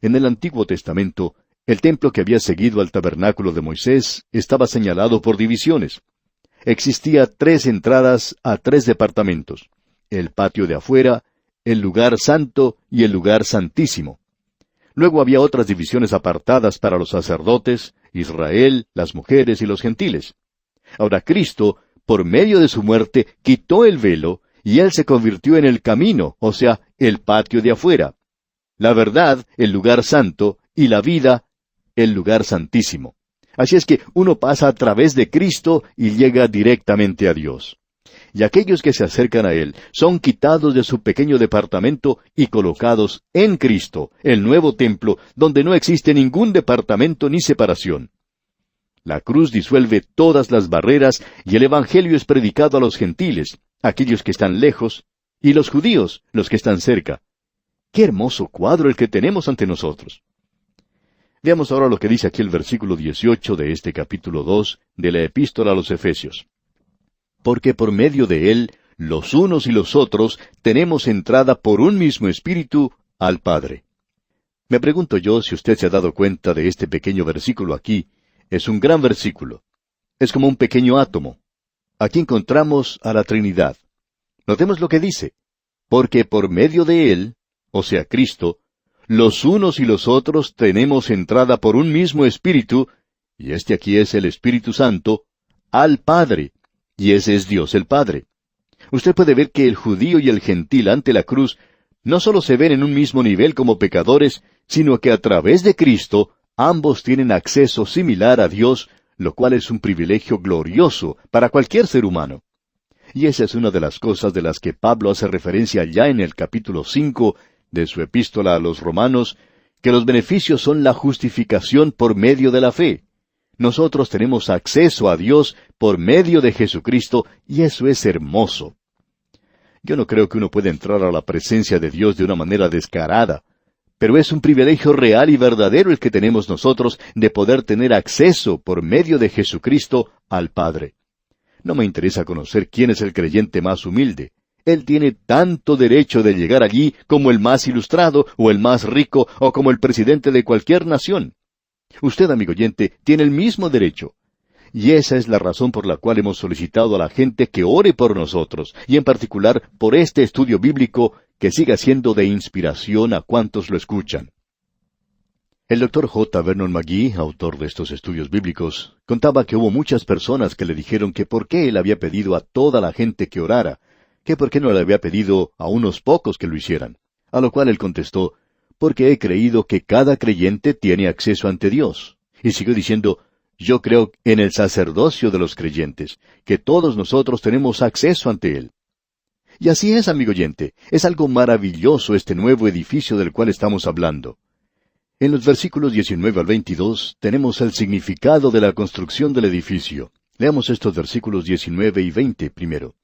Speaker 1: En el Antiguo Testamento, el templo que había seguido al tabernáculo de Moisés estaba señalado por divisiones. Existía 3 entradas a 3 departamentos: el patio de afuera, el lugar santo y el lugar santísimo. Luego había otras divisiones apartadas para los sacerdotes, Israel, las mujeres y los gentiles. Ahora Cristo, por medio de su muerte, quitó el velo, y Él se convirtió en el camino, o sea, el patio de afuera. La verdad, el lugar santo, y la vida, el lugar santísimo. Así es que uno pasa a través de Cristo y llega directamente a Dios. Y aquellos que se acercan a Él son quitados de su pequeño departamento y colocados en Cristo, el nuevo templo, donde no existe ningún departamento ni separación. La cruz disuelve todas las barreras y el Evangelio es predicado a los gentiles, aquellos que están lejos, y los judíos, los que están cerca. ¡Qué hermoso cuadro el que tenemos ante nosotros! Veamos ahora lo que dice aquí el versículo 18 de este capítulo 2 de la epístola a los Efesios. Porque por medio de Él, los unos y los otros, tenemos entrada por un mismo espíritu al Padre. Me pregunto yo si usted se ha dado cuenta de este pequeño versículo aquí. Es un gran versículo. Es como un pequeño átomo. Aquí encontramos a la Trinidad. Notemos lo que dice. Porque por medio de Él, o sea, Cristo, los unos y los otros tenemos entrada por un mismo espíritu, y este aquí es el Espíritu Santo, al Padre. Y ese es Dios el Padre. Usted puede ver que el judío y el gentil ante la cruz no solo se ven en un mismo nivel como pecadores, sino que a través de Cristo ambos tienen acceso similar a Dios, lo cual es un privilegio glorioso para cualquier ser humano. Y esa es una de las cosas de las que Pablo hace referencia ya en el capítulo 5 de su epístola a los Romanos, que los beneficios son la justificación por medio de la fe. Nosotros tenemos acceso a Dios por medio de Jesucristo, y eso es hermoso. Yo no creo que uno pueda entrar a la presencia de Dios de una manera descarada, pero es un privilegio real y verdadero el que tenemos nosotros de poder tener acceso por medio de Jesucristo al Padre. No me interesa conocer quién es el creyente más humilde. Él tiene tanto derecho de llegar allí como el más ilustrado, o el más rico, o como el presidente de cualquier nación. Usted, amigo oyente, tiene el mismo derecho. Y esa es la razón por la cual hemos solicitado a la gente que ore por nosotros, y en particular por este estudio bíblico que siga siendo de inspiración a cuantos lo escuchan. El Dr. J. Vernon McGee, autor de estos estudios bíblicos, contaba que hubo muchas personas que le dijeron que por qué él había pedido a toda la gente que orara, que por qué no le había pedido a unos pocos que lo hicieran. A lo cual él contestó, porque he creído que cada creyente tiene acceso ante Dios. Y siguió diciendo, yo creo en el sacerdocio de los creyentes, que todos nosotros tenemos acceso ante Él. Y así es, amigo oyente, es algo maravilloso este nuevo edificio del cual estamos hablando. En los versículos 19 al 22 tenemos el significado de la construcción del edificio. Leamos estos versículos 19 y 20 primero.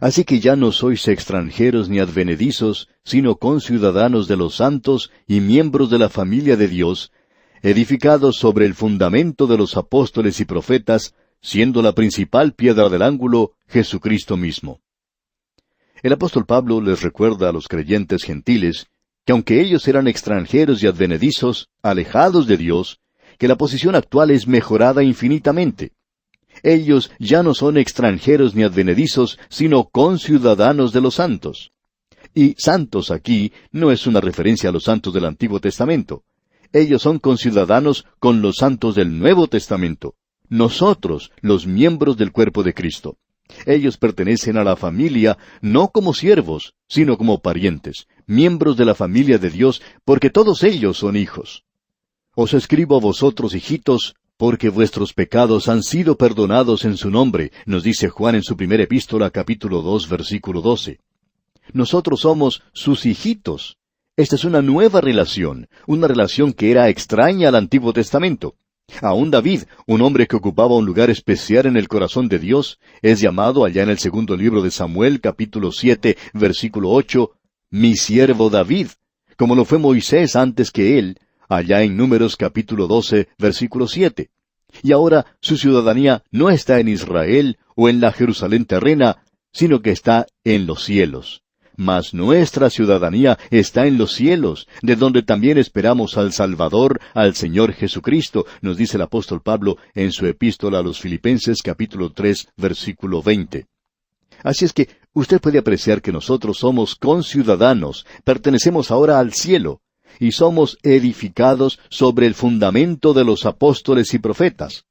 Speaker 1: Así que ya no sois extranjeros ni advenedizos, sino conciudadanos de los santos y miembros de la familia de Dios, edificados sobre el fundamento de los apóstoles y profetas, siendo la principal piedra del ángulo Jesucristo mismo. El apóstol Pablo les recuerda a los creyentes gentiles que aunque ellos eran extranjeros y advenedizos, alejados de Dios, que la posición actual es mejorada infinitamente. Ellos ya no son extranjeros ni advenedizos, sino conciudadanos de los santos. Y santos aquí no es una referencia a los santos del Antiguo Testamento. Ellos son conciudadanos con los santos del Nuevo Testamento. Nosotros, los miembros del cuerpo de Cristo. Ellos pertenecen a la familia no como siervos, sino como parientes, miembros de la familia de Dios, porque todos ellos son hijos. Os escribo a vosotros, hijitos, porque vuestros pecados han sido perdonados en su nombre, nos dice Juan en su primera epístola, capítulo 2, versículo 12. Nosotros somos sus hijitos. Esta es una nueva relación, una relación que era extraña al Antiguo Testamento. Aún David, un hombre que ocupaba un lugar especial en el corazón de Dios, es llamado allá en el segundo libro de Samuel, capítulo 7, versículo 8, mi siervo David, como lo fue Moisés antes que él, allá en Números capítulo 12, versículo 7. Y ahora su ciudadanía no está en Israel o en la Jerusalén terrena, sino que está en los cielos. Mas nuestra ciudadanía está en los cielos, de donde también esperamos al Salvador, al Señor Jesucristo, nos dice el apóstol Pablo en su epístola a los Filipenses capítulo 3, versículo 20. Así es que usted puede apreciar que nosotros somos conciudadanos, pertenecemos ahora al cielo, y somos edificados sobre el fundamento de los apóstoles y profetas.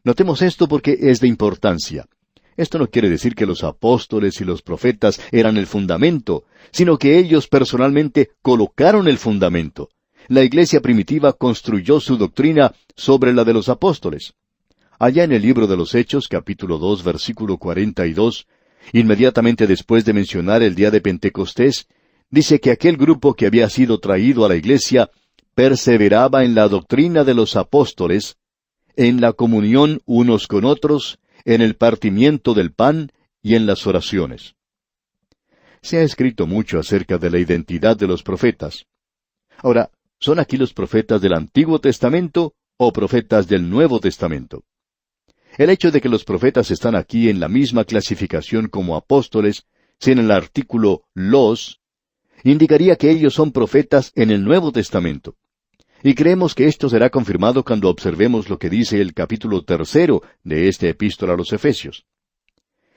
Speaker 1: Notemos esto porque es de importancia. Esto no quiere decir que los apóstoles y los profetas eran el fundamento, sino que ellos personalmente colocaron el fundamento. La iglesia primitiva construyó su doctrina sobre la de los apóstoles. Allá en el libro de los Hechos, capítulo 2, versículo 42, inmediatamente después de mencionar el día de Pentecostés, dice que aquel grupo que había sido traído a la iglesia perseveraba en la doctrina de los apóstoles, en la comunión unos con otros, en el partimiento del pan y en las oraciones. Se ha escrito mucho acerca de la identidad de los profetas. Ahora, ¿son aquí los profetas del Antiguo Testamento o profetas del Nuevo Testamento? El hecho de que los profetas están aquí en la misma clasificación como apóstoles, sin el artículo los, indicaría que ellos son profetas en el Nuevo Testamento. Y creemos que esto será confirmado cuando observemos lo que dice el capítulo 3 de esta epístola a los Efesios.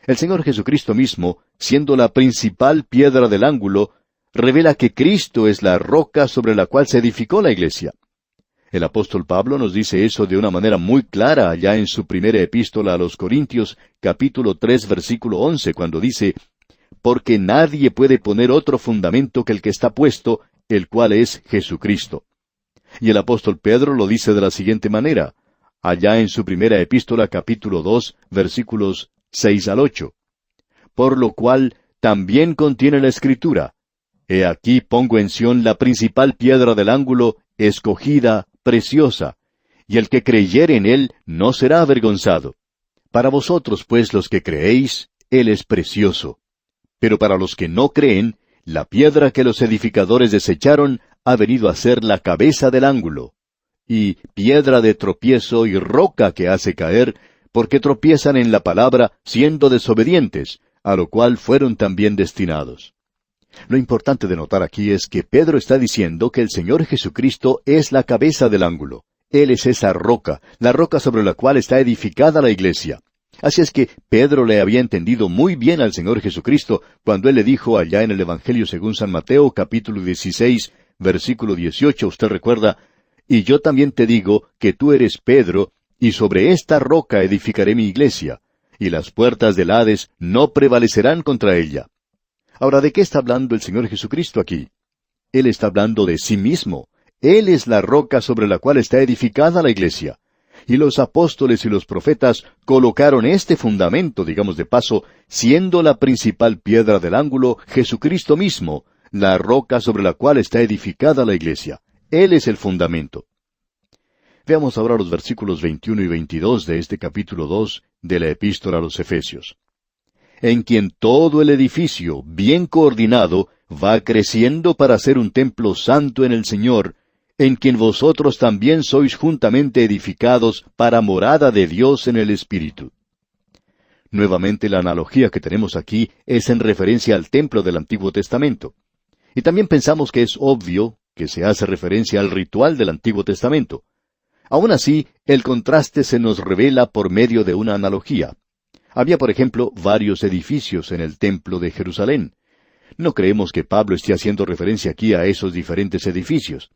Speaker 1: El Señor Jesucristo mismo, siendo la principal piedra del ángulo, revela que Cristo es la roca sobre la cual se edificó la iglesia. El apóstol Pablo nos dice eso de una manera muy clara allá en su primera epístola a los Corintios, capítulo 3, versículo 11, cuando dice, porque nadie puede poner otro fundamento que el que está puesto, el cual es Jesucristo. Y el apóstol Pedro lo dice de la siguiente manera, allá en su primera epístola capítulo 2, versículos 6 al 8. Por lo cual también contiene la Escritura, he aquí pongo en Sión la principal piedra del ángulo, escogida, preciosa, y el que creyere en él no será avergonzado. Para vosotros, pues, los que creéis, él es precioso. Pero para los que no creen, la piedra que los edificadores desecharon ha venido a ser la cabeza del ángulo, y piedra de tropiezo y roca que hace caer, porque tropiezan en la palabra siendo desobedientes, a lo cual fueron también destinados. Lo importante de notar aquí es que Pedro está diciendo que el Señor Jesucristo es la cabeza del ángulo. Él es esa roca, la roca sobre la cual está edificada la iglesia. Así es que Pedro le había entendido muy bien al Señor Jesucristo cuando Él le dijo allá en el Evangelio según San Mateo, capítulo 16, versículo 18, usted recuerda, «Y yo también te digo que tú eres Pedro, y sobre esta roca edificaré mi iglesia, y las puertas del Hades no prevalecerán contra ella». Ahora, ¿de qué está hablando el Señor Jesucristo aquí? Él está hablando de sí mismo. Él es la roca sobre la cual está edificada la iglesia. Y los apóstoles y los profetas colocaron este fundamento, digamos de paso, siendo la principal piedra del ángulo Jesucristo mismo, la roca sobre la cual está edificada la iglesia. Él es el fundamento. Veamos ahora los versículos 21 y 22 de este capítulo 2 de la Epístola a los Efesios. En quien todo el edificio, bien coordinado, va creciendo para ser un templo santo en el Señor, en quien vosotros también sois juntamente edificados para morada de Dios en el Espíritu. Nuevamente la analogía que tenemos aquí es en referencia al templo del Antiguo Testamento. Y también pensamos que es obvio que se hace referencia al ritual del Antiguo Testamento. Aún así, el contraste se nos revela por medio de una analogía. Había, por ejemplo, varios edificios en el templo de Jerusalén. No creemos que Pablo esté haciendo referencia aquí a esos diferentes edificios.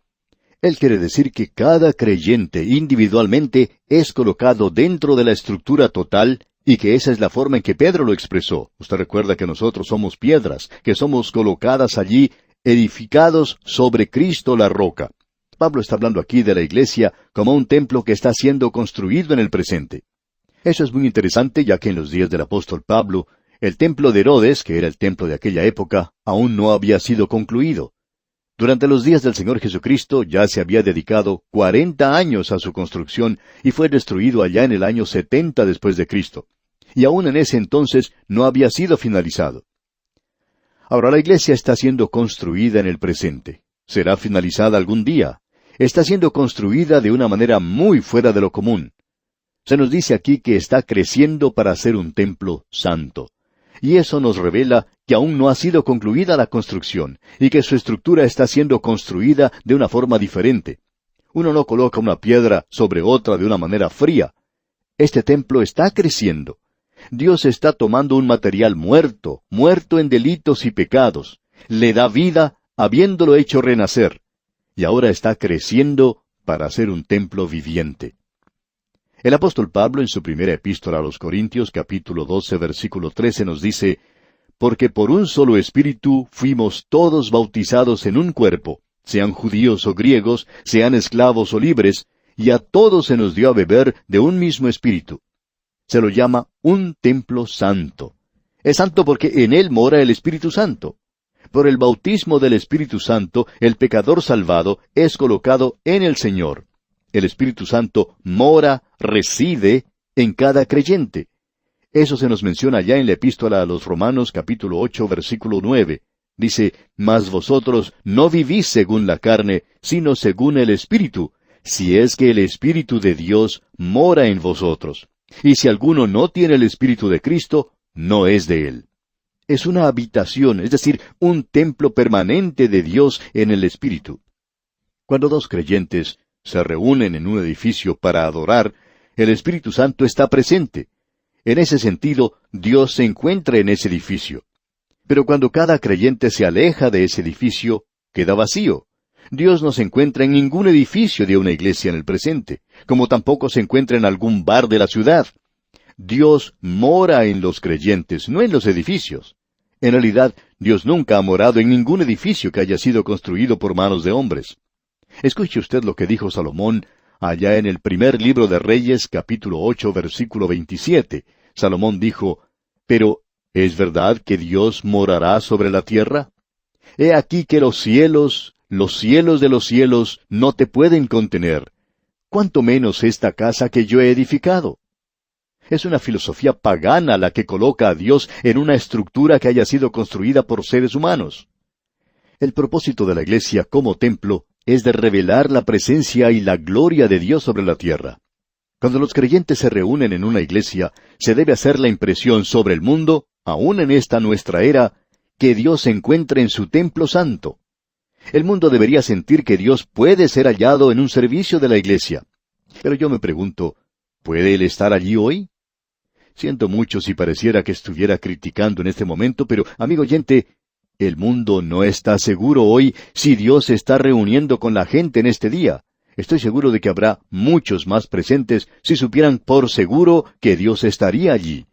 Speaker 1: Él quiere decir que cada creyente individualmente es colocado dentro de la estructura total y que esa es la forma en que Pedro lo expresó. Usted recuerda que nosotros somos piedras, que somos colocadas allí, edificados sobre Cristo la roca. Pablo está hablando aquí de la iglesia como un templo que está siendo construido en el presente. Eso es muy interesante, ya que en los días del apóstol Pablo, el templo de Herodes, que era el templo de aquella época, aún no había sido concluido. Durante los días del Señor Jesucristo ya se había dedicado 40 años a su construcción y fue destruido allá en el año 70 después de Cristo. Y aún en ese entonces no había sido finalizado. Ahora la iglesia está siendo construida en el presente. Será finalizada algún día. Está siendo construida de una manera muy fuera de lo común. Se nos dice aquí que está creciendo para ser un templo santo. Y eso nos revela que aún no ha sido concluida la construcción, y que su estructura está siendo construida de una forma diferente. Uno no coloca una piedra sobre otra de una manera fría. Este templo está creciendo. Dios está tomando un material muerto, muerto en delitos y pecados. Le da vida, habiéndolo hecho renacer. Y ahora está creciendo para ser un templo viviente. El apóstol Pablo en su primera epístola a los Corintios, capítulo 12, versículo 13, nos dice, «Porque por un solo espíritu fuimos todos bautizados en un cuerpo, sean judíos o griegos, sean esclavos o libres, y a todos se nos dio a beber de un mismo espíritu». Se lo llama un templo santo. Es santo porque en él mora el Espíritu Santo. Por el bautismo del Espíritu Santo, el pecador salvado es colocado en el Señor. El Espíritu Santo mora, reside en cada creyente. Eso se nos menciona ya en la epístola a los Romanos capítulo 8, versículo 9. Dice, «Mas vosotros no vivís según la carne, sino según el Espíritu, si es que el Espíritu de Dios mora en vosotros. Y si alguno no tiene el Espíritu de Cristo, no es de él». Es una habitación, es decir, un templo permanente de Dios en el Espíritu. Cuando dos creyentes se reúnen en un edificio para adorar, el Espíritu Santo está presente. En ese sentido, Dios se encuentra en ese edificio. Pero cuando cada creyente se aleja de ese edificio, queda vacío. Dios no se encuentra en ningún edificio de una iglesia en el presente, como tampoco se encuentra en algún bar de la ciudad. Dios mora en los creyentes, no en los edificios. En realidad, Dios nunca ha morado en ningún edificio que haya sido construido por manos de hombres. Escuche usted lo que dijo Salomón allá en el primer libro de Reyes, capítulo 8, versículo 27. Salomón dijo, «Pero, ¿es verdad que Dios morará sobre la tierra? He aquí que los cielos de los cielos, no te pueden contener. ¿Cuánto menos esta casa que yo he edificado?» Es una filosofía pagana la que coloca a Dios en una estructura que haya sido construida por seres humanos. El propósito de la iglesia como templo es de revelar la presencia y la gloria de Dios sobre la tierra. Cuando los creyentes se reúnen en una iglesia, se debe hacer la impresión sobre el mundo aún en esta nuestra era, que Dios se encuentre en su templo santo. El mundo debería sentir que Dios puede ser hallado en un servicio de la iglesia. Pero yo me pregunto, ¿puede Él estar allí hoy? Siento mucho si pareciera que estuviera criticando en este momento, pero, amigo oyente, el mundo no está seguro hoy si Dios se está reuniendo con la gente en este día. Estoy seguro de que habrá muchos más presentes si supieran por seguro que Dios estaría allí.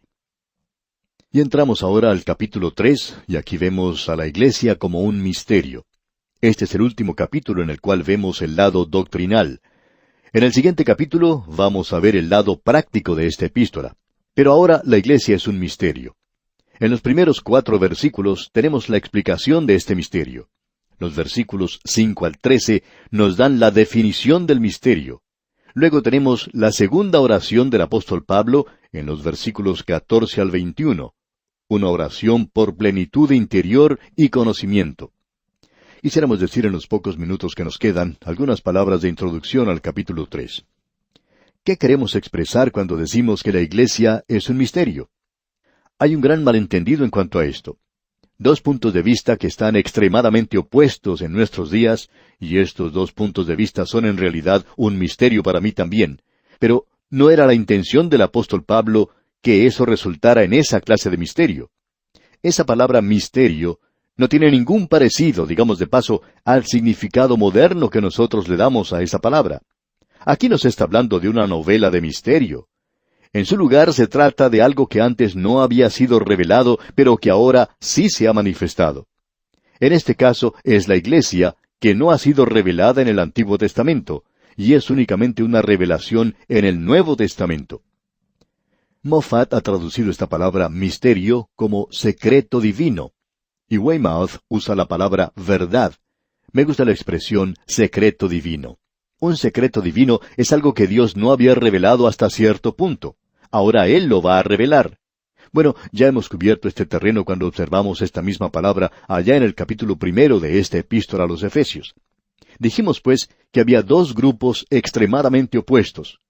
Speaker 1: Y entramos ahora al capítulo 3, y aquí vemos a la iglesia como un misterio. Este es el último capítulo en el cual vemos el lado doctrinal. En el siguiente capítulo vamos a ver el lado práctico de esta epístola. Pero ahora la iglesia es un misterio. En los primeros 4 versículos tenemos la explicación de este misterio. Los versículos 5 al 13 nos dan la definición del misterio. Luego tenemos la segunda oración del apóstol Pablo en los versículos 14 al 21. Una oración por plenitud interior y conocimiento. Quisiéramos decir en los pocos minutos que nos quedan algunas palabras de introducción al capítulo 3. ¿Qué queremos expresar cuando decimos que la iglesia es un misterio? Hay un gran malentendido en cuanto a esto. 2 puntos de vista que están extremadamente opuestos en nuestros días, y estos 2 puntos de vista son en realidad un misterio para mí también. Pero no era la intención del apóstol Pablo que eso resultara en esa clase de misterio. Esa palabra misterio no tiene ningún parecido, digamos de paso, al significado moderno que nosotros le damos a esa palabra. Aquí no se está hablando de una novela de misterio. En su lugar se trata de algo que antes no había sido revelado, pero que ahora sí se ha manifestado. En este caso es la iglesia que no ha sido revelada en el Antiguo Testamento, y es únicamente una revelación en el Nuevo Testamento. Moffat ha traducido esta palabra misterio como secreto divino, y Weymouth usa la palabra verdad. Me gusta la expresión secreto divino. Un secreto divino es algo que Dios no había revelado hasta cierto punto. Ahora Él lo va a revelar. Bueno, ya hemos cubierto este terreno cuando observamos esta misma palabra allá en el capítulo 1 de esta epístola a los Efesios. Dijimos, pues, que había 2 grupos extremadamente opuestos.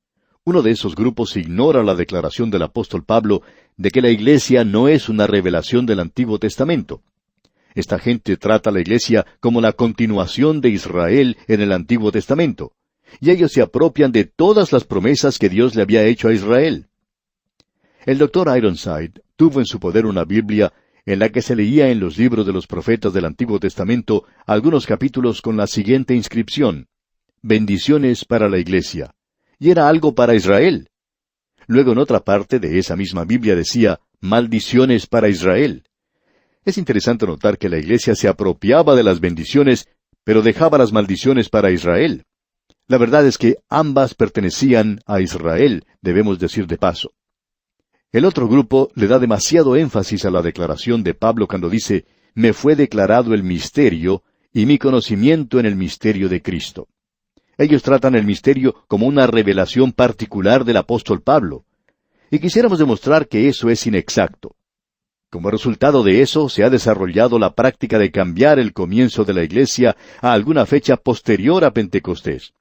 Speaker 1: Uno de esos grupos ignora la declaración del apóstol Pablo de que la iglesia no es una revelación del Antiguo Testamento. Esta gente trata a la iglesia como la continuación de Israel en el Antiguo Testamento, y ellos se apropian de todas las promesas que Dios le había hecho a Israel. El Dr. Ironside tuvo en su poder una Biblia en la que se leía en los libros de los profetas del Antiguo Testamento algunos capítulos con la siguiente inscripción: bendiciones para la iglesia. Y era algo para Israel. Luego en otra parte de esa misma Biblia decía maldiciones para Israel. Es interesante notar que la iglesia se apropiaba de las bendiciones, pero dejaba las maldiciones para Israel. La verdad es que ambas pertenecían a Israel, debemos decir de paso. El otro grupo le da demasiado énfasis a la declaración de Pablo cuando dice, me fue declarado el misterio y mi conocimiento en el misterio de Cristo. Ellos tratan el misterio como una revelación particular del apóstol Pablo. Y quisiéramos demostrar que eso es inexacto. Como resultado de eso, se ha desarrollado la práctica de cambiar el comienzo de la iglesia a alguna fecha posterior a Pentecostés.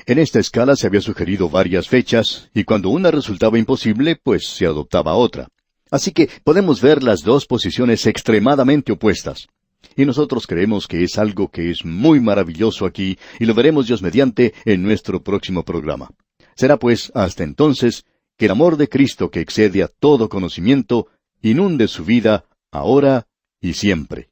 Speaker 1: En esta escala se había sugerido varias fechas, y cuando una resultaba imposible, pues se adoptaba otra. Así que podemos ver las 2 posiciones extremadamente opuestas. Y nosotros creemos que es algo que es muy maravilloso aquí, y lo veremos Dios mediante en nuestro próximo programa. Será pues hasta entonces que el amor de Cristo, que excede a todo conocimiento, inunde su vida ahora y siempre.